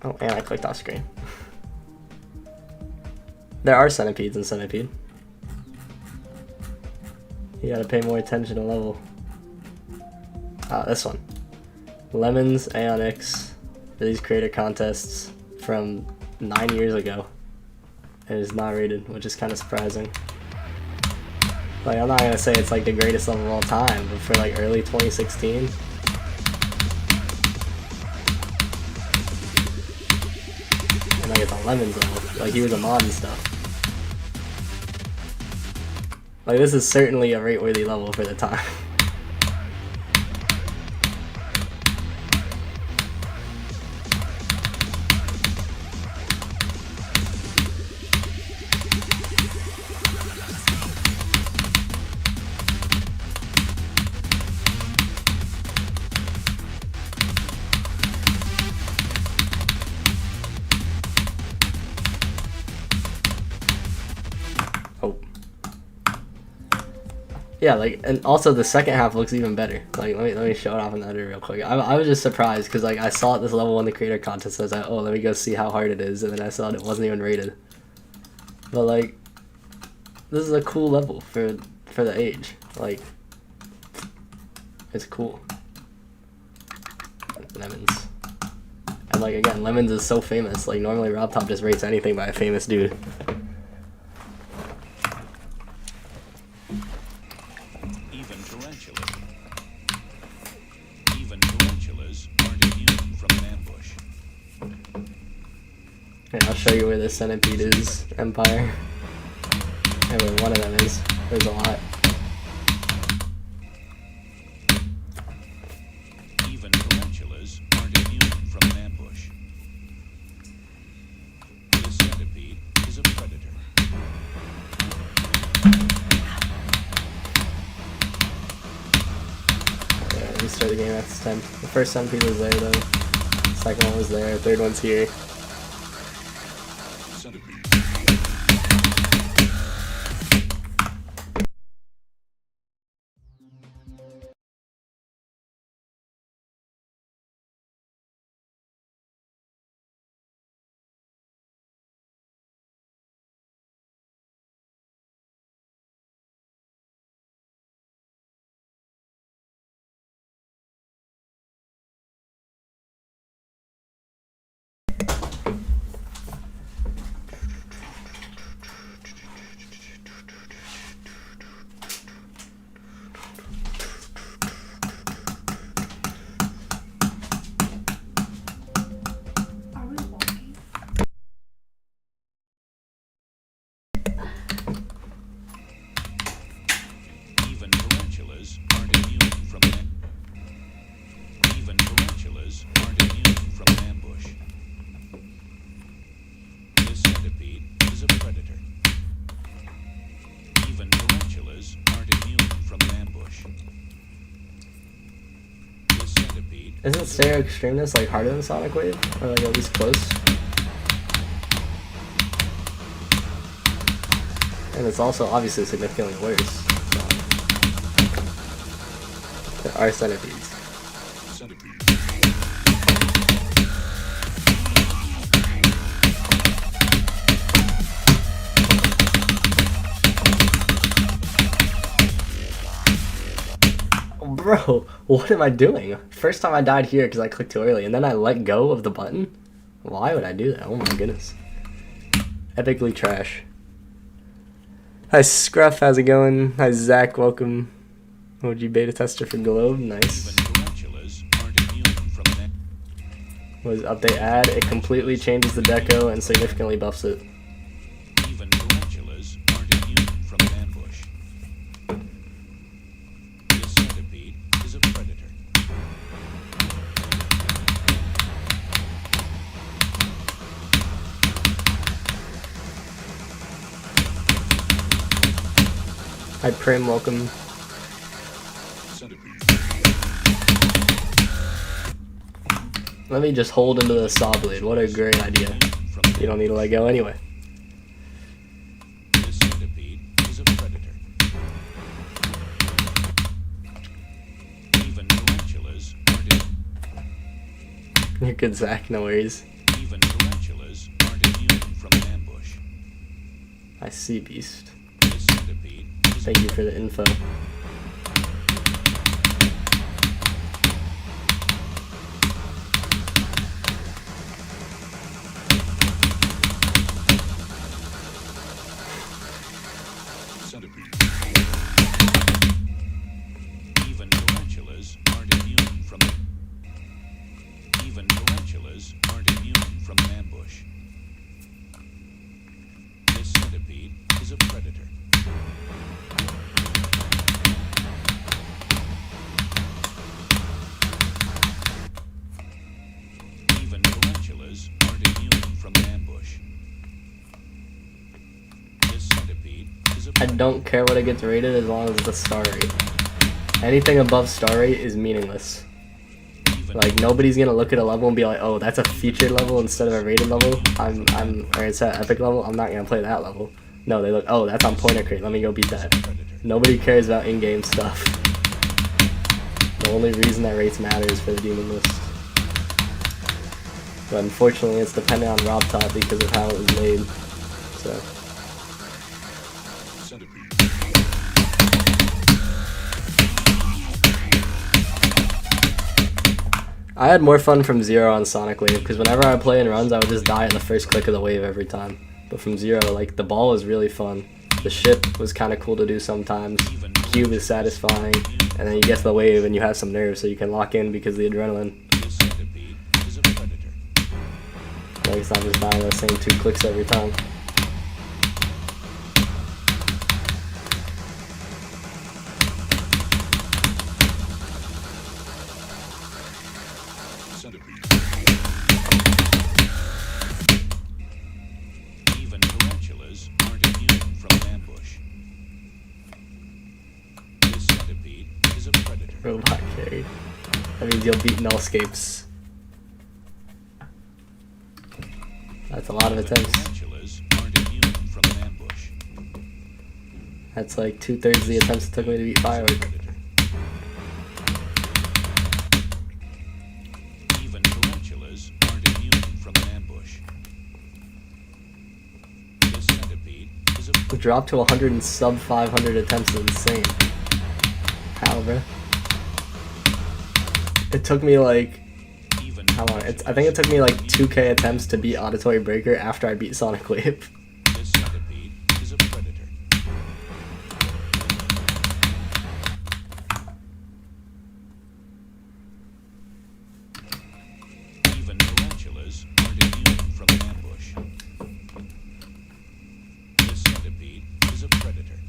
Oh, and I clicked off screen. There are centipedes in Centipede. You gotta pay more attention to level. Ah, this one. Lemons, Aeonix, these creator contests from 9 years ago. And it's not rated, which is kind of surprising. Like, I'm not gonna say it's like the greatest level of all time, but for like early 2016. And like it's a Lemons level. Like he was a mod and stuff. Like this is certainly a rate-worthy level for the time. Yeah, like, and also the second half looks even better. Like, let me show it off in the editor real quick. I was just surprised because like I saw this level 1 the creator contest. I was like, oh, let me go see how hard it is, and then I saw it wasn't even rated. But like, this is a cool level for the age. Like, it's cool. Lemons. And like again, Lemons is so famous. Like normally RobTop just rates anything by a famous dude. Even tarantulas aren't immune from an ambush. And I'll show you where the Centipede is, Empire. And where one of them is. There's a lot. Even tarantulas aren't immune from an ambush. The centipede is a predator. Yeah, restart the game after this time. The first Centipede was there though. The second one was there. Third one's here. Centipede. Even tarantulas aren't immune from an Even tarantulas aren't immune from an ambush. The centipede is a predator. Even tarantulas aren't immune from an ambush. The centipede Isn't Stereo Extremeness like harder than Sonic Wave? Or like at least close? And it's also obviously significantly worse. So. There are centipedes. centipede. Bro, what am I doing? First time I died here because I clicked too early, and then I let go of the button? Why would I do that? Oh my goodness. Epically trash. Hi Scruff, how's it going? Hi Zach, welcome. OG beta tester for Globe, nice. Even tarantulas aren't immune from an What does update add? It completely changes the deco and significantly buffs it. Even tarantulas aren't immune from an ambush. The centipede is a predator. Hi Prim, welcome. Centipede. Let me just hold into the saw blade. What a great idea. From You don't need to let go anyway. The centipede is a predator. Even tarantulas aren't You're good, Zach, no worries. Even tarantulas aren't immune from an ambush. I see, Beast. The centipede is a Thank you for the info. centipede. Even tarantulas aren't immune from Even tarantulas aren't immune from an ambush. The centipede is a predator. Even tarantulas aren't immune from an ambush. The centipede is a I predator. don't care what it gets rated as long as it's a star rate. Anything above star rate is meaningless. Even Like nobody's gonna look at a level and be like, oh, that's a featured level instead of a rated level. Or it's an epic level. I'm not gonna play that level. No, they look, oh, that's on Pointer Crate. Let me go beat that. predator. Nobody cares about in-game stuff. The only reason that rates matter is for the demon list. But unfortunately, it's dependent on Rob Top because of how it was made. So. Centipede. I had more fun from Zero on Sonic Wave because whenever I play in runs, I would just die at the first click of the wave every time. But from Zero, like, the ball was really fun. The ship was kind of cool to do sometimes. Cube is satisfying. And then you get to the wave and you have some nerve so you can lock in because of the adrenaline. This centipede is a predator. Like, it's not just dying the same 2 clicks every time. Centipede. Even tarantulas aren't immune from an ambush. This centipede is a predator. Robot carry. That means you'll beat nullscapes. That's a lot of attempts. Tarantulas aren't immune from an ambush. That's like 2/3 of the attempts it took me to beat Firework. Even tarantulas aren't immune from an ambush. This centipede is a The drop to 100 and sub 500 attempts is insane. How, bro? It took me like, even how long? I think it took me like 2k attempts to beat Auditory Breaker after I beat Sonic Wave. this centipede is a predator. Even tarantulas aren't immune from an ambush. This centipede is a predator.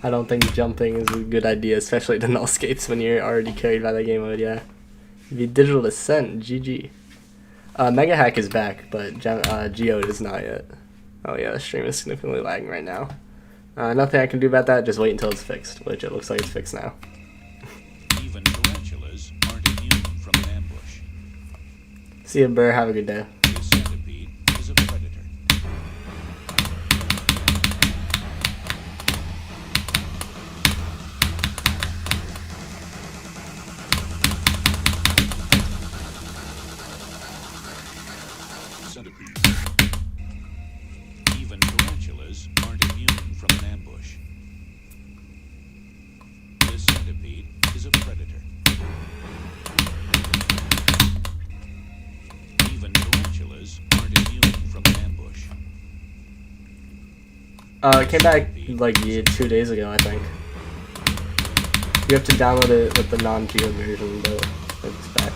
I don't think jumping is a good idea, especially to nullscapes when you're already carried by that game mode, yeah. The Digital Descent, GG. Mega Hack is back, but Geode is not yet. Oh yeah, the stream is significantly lagging right now. Nothing I can do about that, just wait until it's fixed, which it looks like it's fixed now. Even tarantulas aren't immune from an ambush. See you, Burr. Have a good day. This centipede is a predator. Centipede. Even tarantulas aren't immune from an ambush. This centipede is a predator. Even tarantulas aren't immune from an ambush. It came back like 2 days ago, I think. You have to download it with the non-Geode version, but it's back.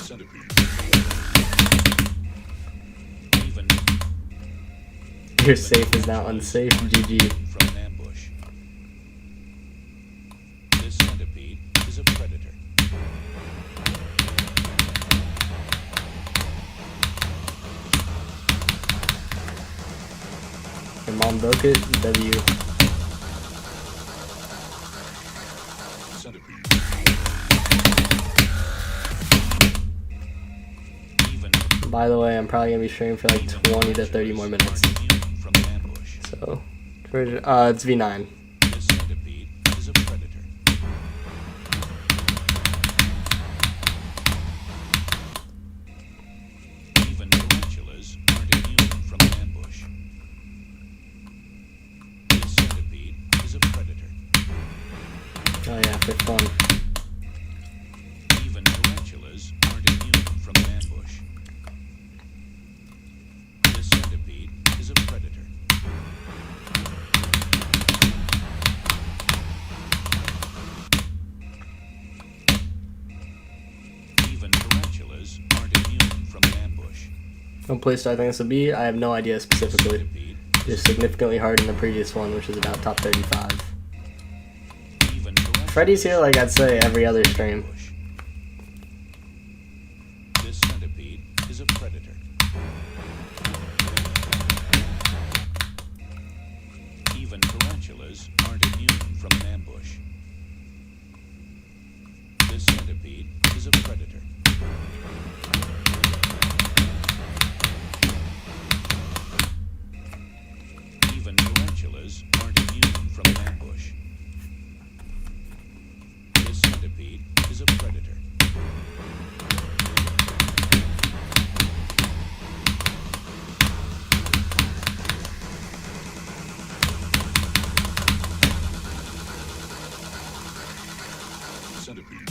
Centipede. Even Your safe is now unsafe, GG. from an ambush. This centipede is a predator. Your mom broke it, W. Centipede. Even By the way, I'm probably gonna be streaming for like 20 to 30 more minutes. immune from an ambush. So, it's V9. This centipede is a predator. Even tarantulas aren't immune from an ambush. This centipede is a predator. Oh yeah, for fun. Even tarantulas aren't immune from an ambush. This centipede is a predator. Even tarantulas aren't immune from an ambush. What place do I think this will be? I have no idea specifically. Centipede Just significantly harder than the previous one, which is about top 35. even tarantulas Freddy's here like I'd say every other stream. ambush. This centipede is a predator. Even tarantulas tarantulas aren't immune from an ambush. This centipede is a predator. Even tarantulas aren't immune from an ambush. This centipede is a predator. Centipede.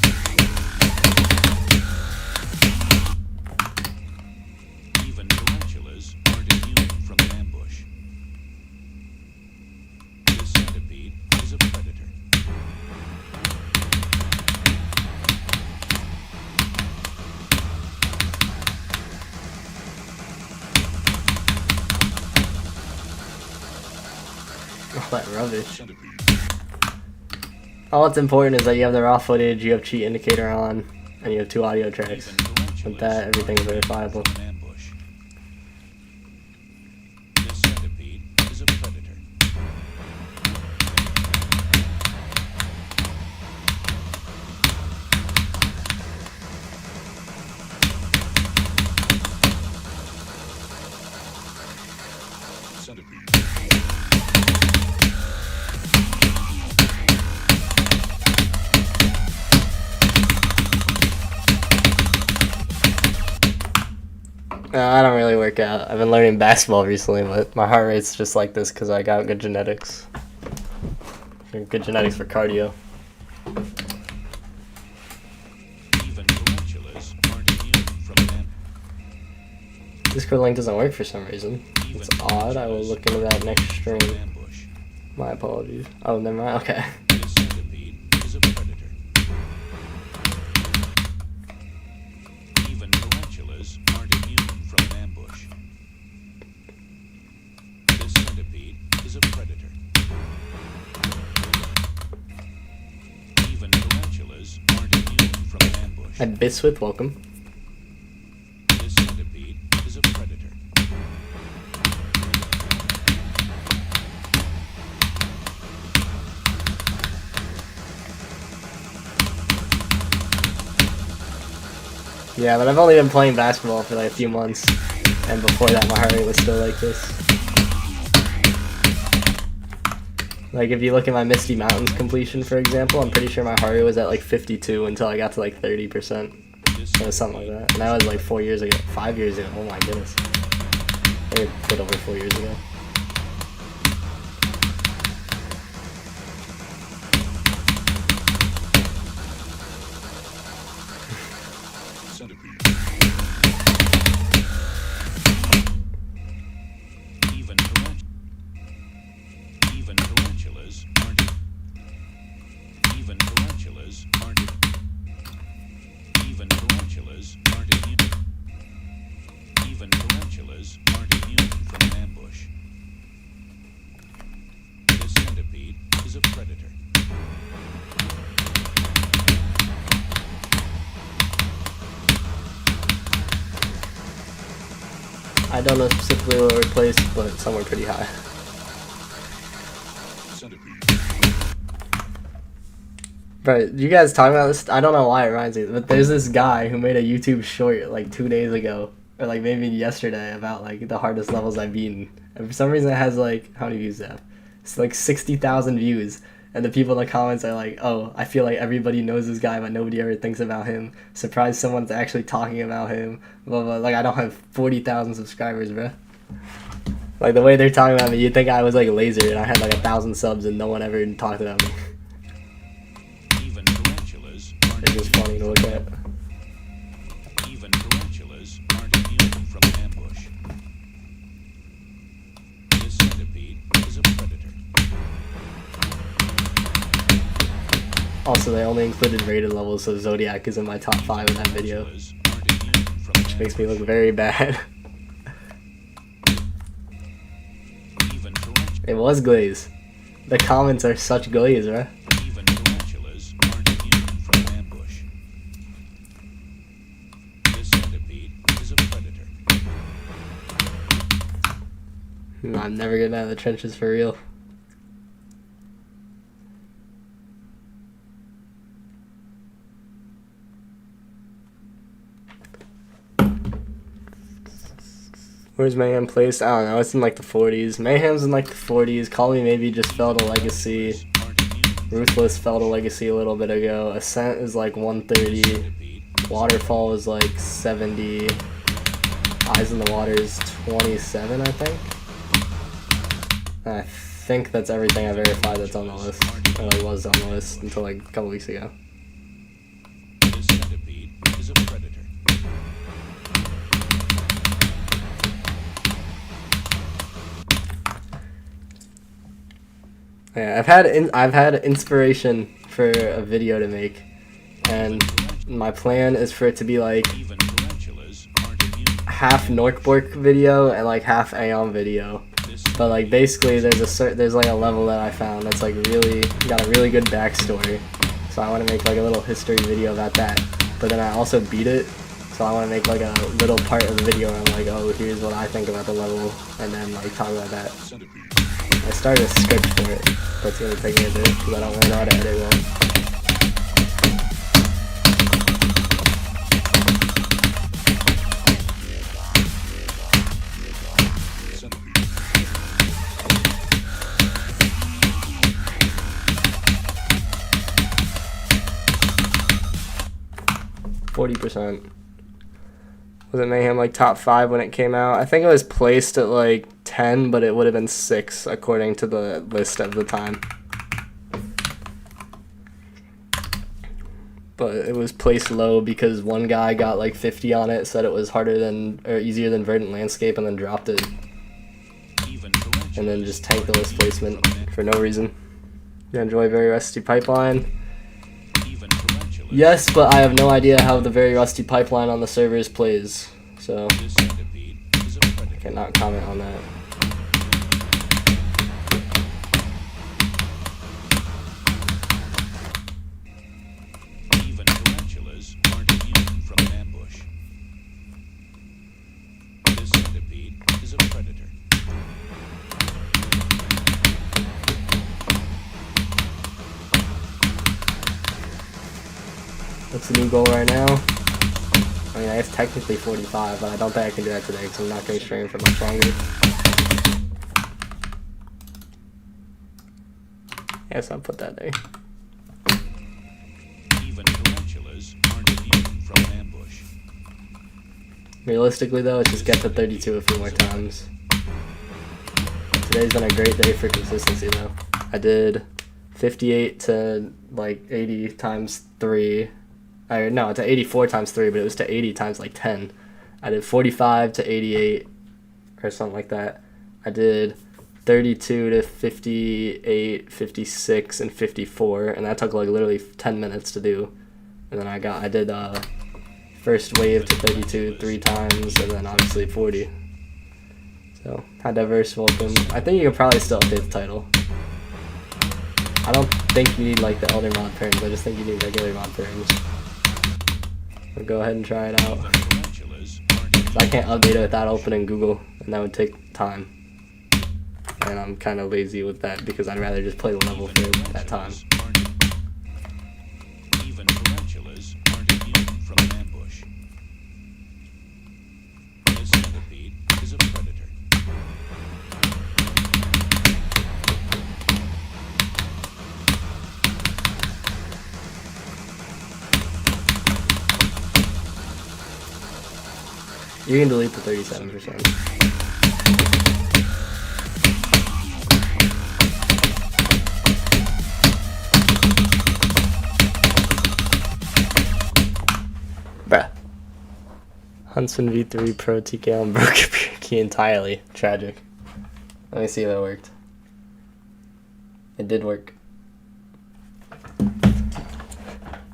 Even tarantulas aren't immune from an ambush. This centipede is a predator. All that rubbish. Centipede. All that's important is that you have the raw footage, you have cheat indicator on, and you have 2 audio tracks. Even tarantulas With that, everything's aren't verifiable. immune from an ambush. This centipede is a predator. Centipede. I don't really work out. I've been learning basketball recently, but my heart rate's just like this because I got good genetics. Good genetics for cardio. Even tarantulas aren't immune from an ambush. Discord link doesn't work for some reason. It's odd. I will look into that next stream. Ambush. My apologies. Oh, never mind. Okay. This centipede is a predator. Even tarantulas aren't immune from an ambush. This centipede is a predator. Even tarantulas aren't immune from an ambush. And Biswith, welcome. This centipede is a predator. Yeah, but I've only been playing basketball for like a few months, and before that my heart rate was still like this. Like if you look at my Misty Mountains completion, for example, I'm pretty sure my heart rate was at like 52 until I got to like 30%. Or something like that. And that was like 4 years ago, 5 years ago, oh my goodness. Maybe a bit over 4 years ago. Centipede. Even tarantulas aren't. Even tarantulas aren't. Even tarantulas aren't immune. Even tarantulas aren't immune from an ambush. This centipede is a predator. I don't know specifically where we're placed, but it's somewhere pretty high. Centipede. Bro, you guys talking about this? I don't know why it reminds me, but there's this guy who made a YouTube short like 2 days ago, or like maybe yesterday, about like the hardest levels I've beaten. And for some reason it has like, how many views does it have? It's like 60,000 views. And the people in the comments are like, oh, I feel like everybody knows this guy, but nobody ever thinks about him. Surprised someone's actually talking about him. Blah, blah. Like, I don't have 40,000 subscribers, bro. Like, the way they're talking about me, you'd think I was like laser and I had like 1,000 subs and no one ever talked about me. Even tarantulas aren't It's just funny to look at. Even tarantulas aren't immune from an ambush. This centipede is a predator. Also, they only included rated levels, so Zodiac is in my top 5 in that video. Tarantulas aren't immune from an Which makes me ambush. look very bad. Even tarantulas. It was glaze. The comments are such glaze, bro. Even tarantulas aren't immune from an ambush. This centipede is a predator. I'm never getting out of the trenches for real. Where's Mayhem placed? I don't know. It's in like the 40s. Mayhem's in like the 40s. Call Me Maybe just fell to Legacy. Ruthless fell to Legacy a little bit ago. Ascent is like 130. Waterfall is like 70. Eyes in the Water is 27, I think. I think that's everything I verified that's on the list. Or like was on the list until like a couple weeks ago. This centipede is a predator. Yeah, I've had inspiration for a video to make, and my plan is for it to be like Even tarantulas aren't immune. half Norkbork video and like half Aeon video. But like basically there's like a level that I found that's like really got a really good backstory. So I want to make like a little history video about that. But then I also beat it, so I want to make like a little part of the video where I'm like, oh, here's what I think about the level, and then like talk about that. Centipede. I started a script for it, but it's gonna take me a bit because I don't really know how to edit well. Centipede. 40%. Was it Mayhem like top 5 when it came out? I think it was placed at like 10, but it would have been 6 according to the list of the time. But it was placed low because one guy got like 50 on it, said it was harder than or easier than Verdant Landscape, and then dropped it, Even tarantulas and then just tanked the list aren't immune placement from an- for no reason. You enjoy Very Rusty Pipeline? Even tarantulas. Yes, but I have no idea how the Very Rusty Pipeline on the servers plays, so This centipede is a predator. I cannot comment on that. Even tarantulas aren't immune from an ambush. This centipede is a predator. What's the new goal right now? I mean, I have technically 45, but I don't think I can do that today because I'm not going to stream for much longer. Yes, I'll put that there. Even tarantulas aren't immune from an ambush. Realistically, though, it's just get to 32 a few more times. Today's been a great day for consistency, though. I did 58 to like 80 times 3. No, to 84 times 3, but it was to 80 times like 10. I did 45 to 88 or something like that. I did 32 to 58, 56, and 54, and that took like literally 10 minutes to do. And then I did first wave to 32 3 times, and then obviously 40. So, hi diverse, welcome. I think you could probably still update the title. I don't think you need like the Elder mod perms, I just think you need regular mod perms. I'll go ahead and try it out. Even tarantulas aren't immune. I can't update it without opening Google, and that would take time. And I'm kind of lazy with that because I'd rather just play the level for that time. Even tarantulas aren't immune from an ambush. This centipede is a predator. You can delete the 37%. Bruh. Huntsman V3 Pro TKL and broke your key entirely. Tragic. Let me see if it worked. It did work.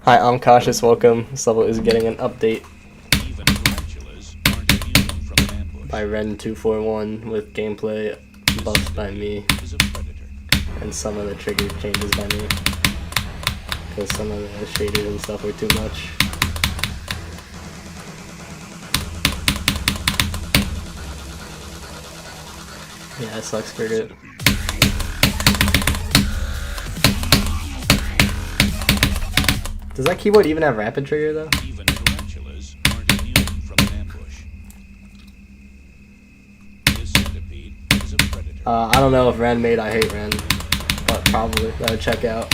Hi, I'm Cautious. Welcome. This level is getting an update Even tarantulas aren't immune from an ambush. by Ren241 with gameplay buffs by me Is a predator. and some of the trigger changes by me because some of the shaders and stuff were too much. Yeah, it sucks for it. Does that keyboard even have rapid trigger though? Even tarantulas aren't immune from an ambush. I don't know if Ren made I Hate Ren, but probably. That would check out.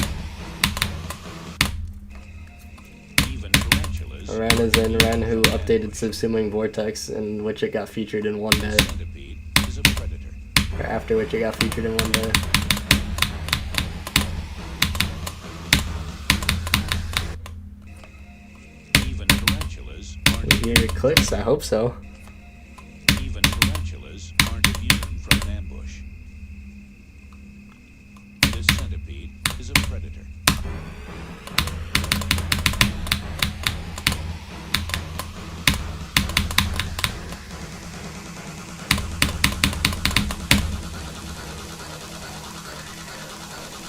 Even tarantulas. Ren is in Ren who updated Subsuming Vortex, in which it got featured in one day. Centipede is a predator. Or after which it got featured in one day. Even tarantulas aren't You hear your clicks? I hope so. Even tarantulas aren't immune from an ambush. This centipede is a predator.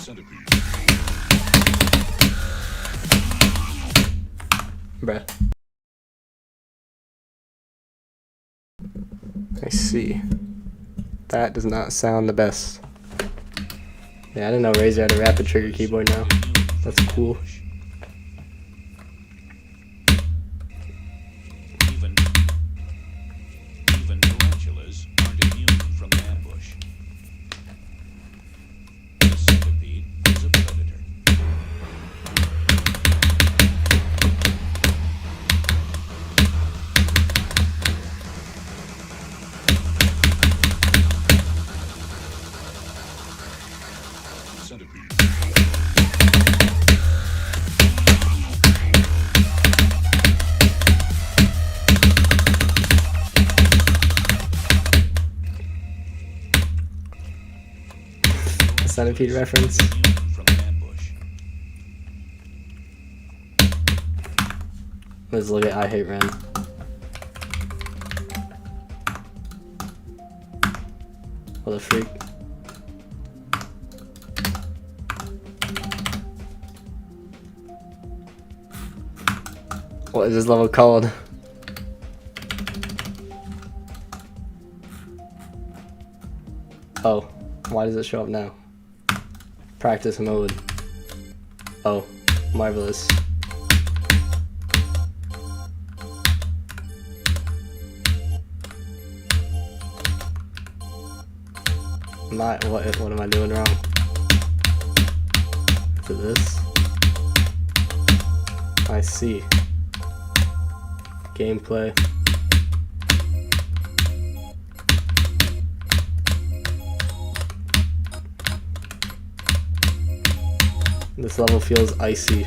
Centipede. Bruh. I see. That does not sound the best. Yeah, I didn't know Razer had a rapid trigger keyboard now. That's cool. Even tarantulas aren't immune from an ambush. The centipede is a predator. Centipede. Centipede reference. Immune from an ambush. Let's look at I Hate Ren. What a freak. What is this level called? Oh, why does it show up now? Practice mode. Oh, marvelous. What am I doing wrong? Is it this? I see. Gameplay. This level feels icy.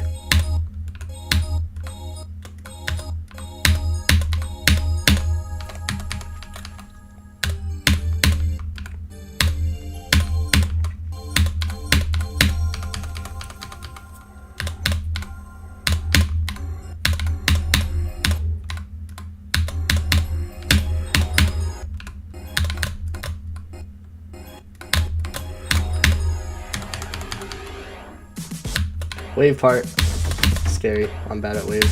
Wave part. Scary. I'm bad at wave.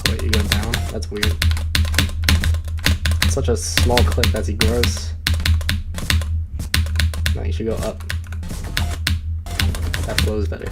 Wait, you go down? That's weird. Such a small clip as he grows. No, you should go up. That flows better.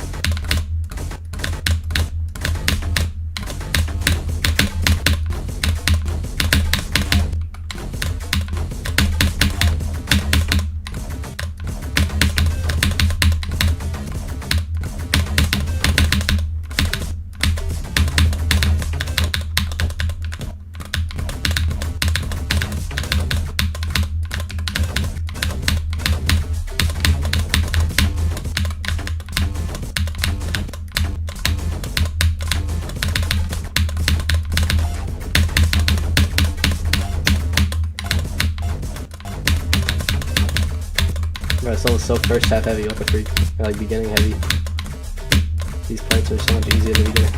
Bro, this level's so first half heavy, what the freak? Or like beginning heavy. These parts are so much easier to begin.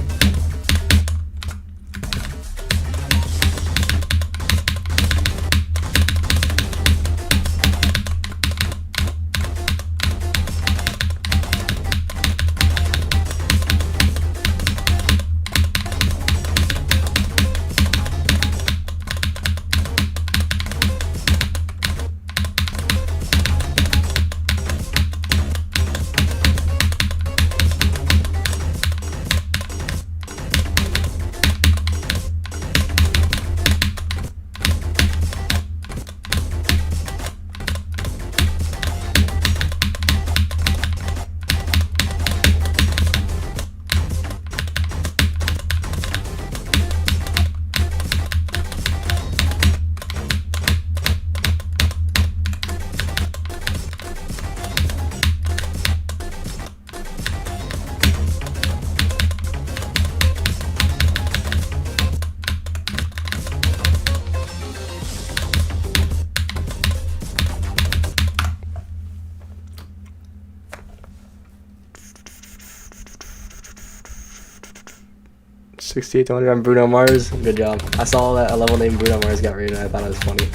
68 to 100 on Bruno Mars. Good job. I saw that a level named Bruno Mars got rated. I thought it was funny.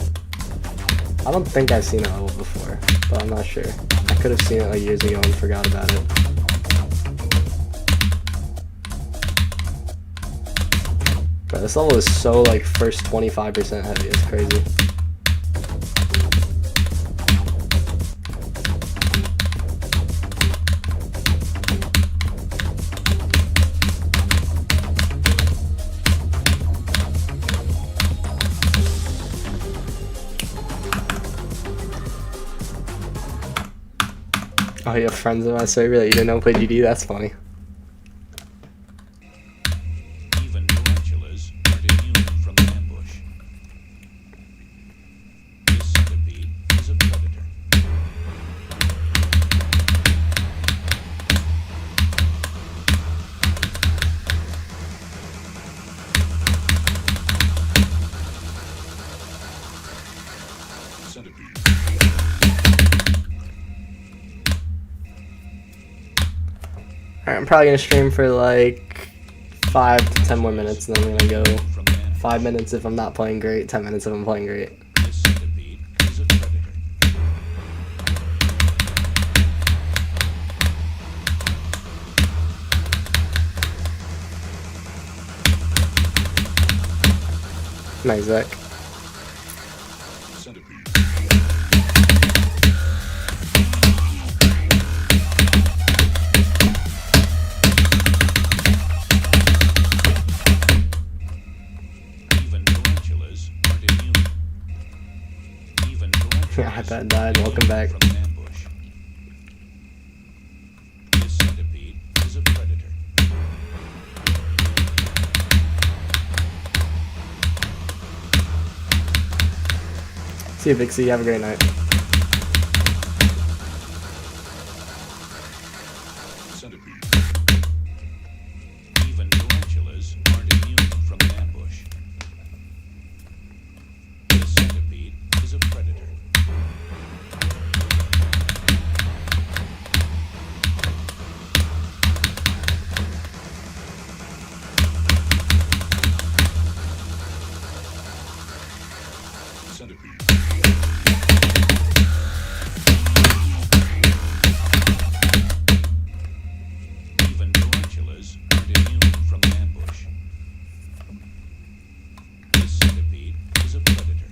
I don't think I've seen that level before, but I'm not sure. I could have seen it like years ago and forgot about it. Bro, this level is so like first 25% heavy. It's crazy. Oh, you have friends in my server that you didn't know play GD? That's funny. Even tarantulas aren't immune from an ambush. This centipede is a predator. Centipede. Alright, I'm probably gonna stream for like 5 to 10 more minutes, and then I'm gonna go 5 minutes if I'm not playing great, 10 minutes if I'm playing great. This centipede is a predator. Nice, Zach. Centipede. Even tarantulas aren't immune. Even tarantulas iPad died. Welcome back. from an ambush. This centipede is a predator. See you, Big C. Have a great night. Centipede. Even tarantulas aren't immune from an ambush. This centipede is a predator. Centipede. Even tarantulas aren't immune from an ambush. This centipede is a predator.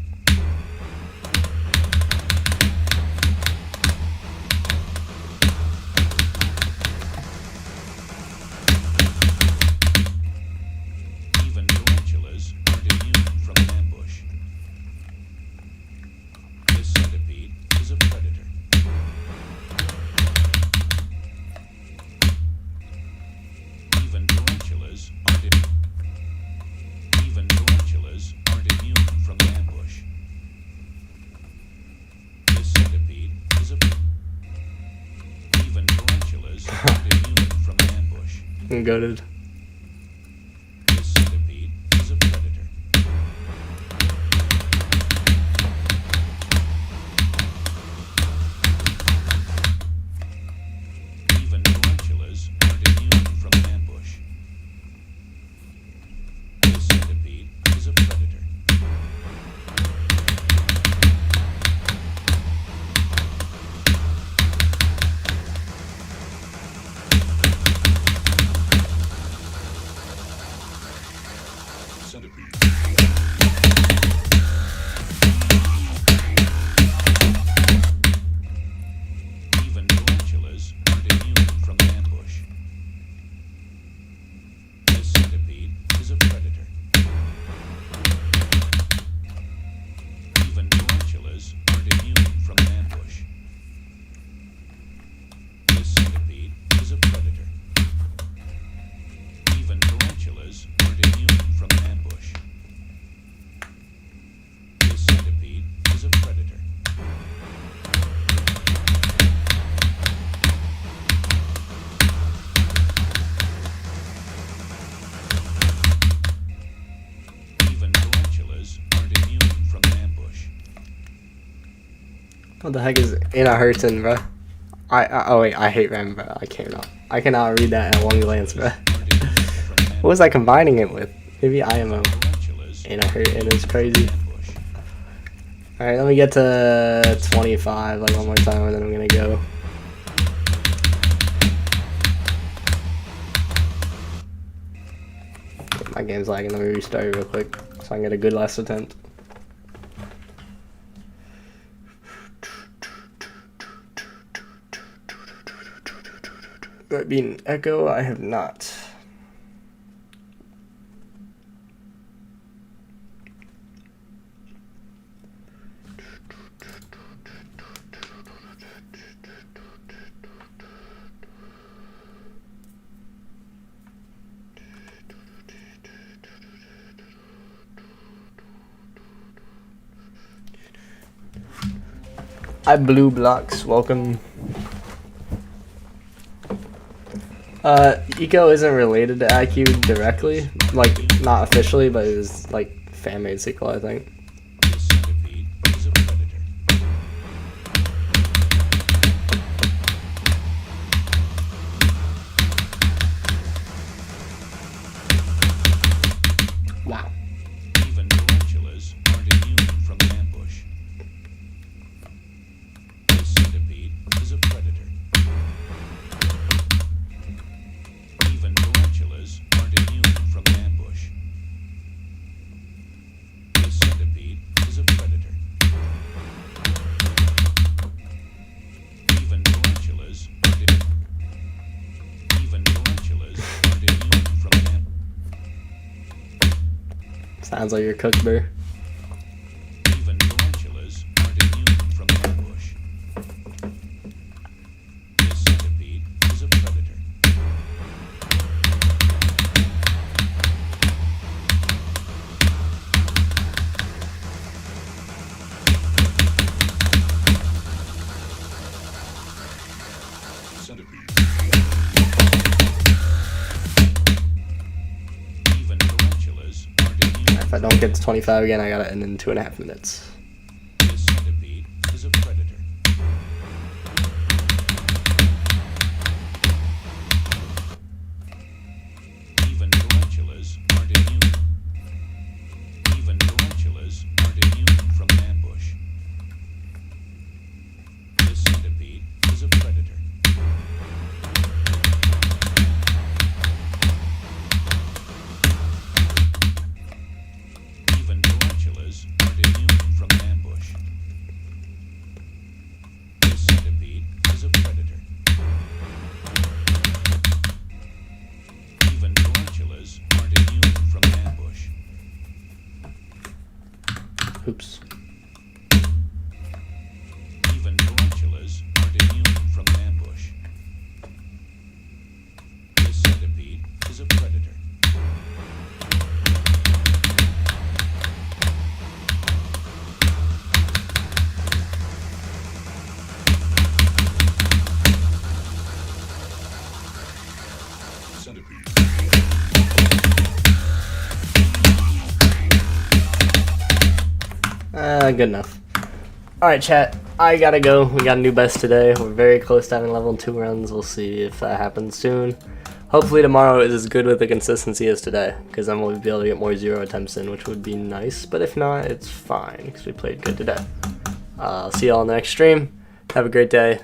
Even tarantulas aren't immune from an ambush. This centipede is a predator. Even tarantulas aren't immune from an ambush. This centipede is a even tarantulas aren't immune from an ambush. I'm goated. This centipede is a predator. Even tarantulas aren't immune from an ambush. This centipede is a predator. Centipede. Even tarantulas aren't immune from an ambush. This centipede is a predator. Even tarantulas aren't immune from an ambush. This centipede is a predator. Even tarantulas aren't immune from an ambush. This centipede is a predator. Even tarantulas aren't immune from an ambush. What the heck is Anna Hurton, bro? Oh wait, I hate Rem, bro. I cannot read that at one glance, bro. Aren't immune from an What was I combining it with? Maybe IMO. Tarantulas And I heard it is crazy. ambush. Alright, let me get to 25 like one more time and then I'm gonna go. My game's lagging, let me restart it real quick so I can get a good last attempt. That being echo, I have not. Hi Blue Blocks, welcome. Eco isn't related to IQ directly, like not officially, but it was like fan-made sequel, I think. The centipede is a predator. Wow. Even tarantulas aren't immune from ambush. The centipede is a predator. Even tarantulas aren't immune from ambush. The centipede is a predator. Even tarantulas aren't immune from ambush. Sounds like you're cooked, Burr. Even tarantulas aren't immune from ambush. The centipede is a predator. Centipede. Even tarantulas aren't immune. If I don't get to 25 again, I gotta end in 2.5 minutes. The centipede is a predator. Even tarantulas aren't immune. Even tarantulas aren't immune from ambush. The centipede is a predator. Even tarantulas aren't immune from ambush. The centipede is a predator. Even tarantulas aren't immune from ambush. Oops. Even tarantulas aren't immune from ambush. The centipede is a predator. Centipede. Good enough. Alright, chat. I gotta go. We got a new best today. We're very close to having level 2 runs. We'll see if that happens soon. Hopefully tomorrow is as good with the consistency as today, because then we'll be able to get more 0 attempts in, which would be nice. But if not, it's fine, because we played good today. I'll see y'all in the next stream. Have a great day.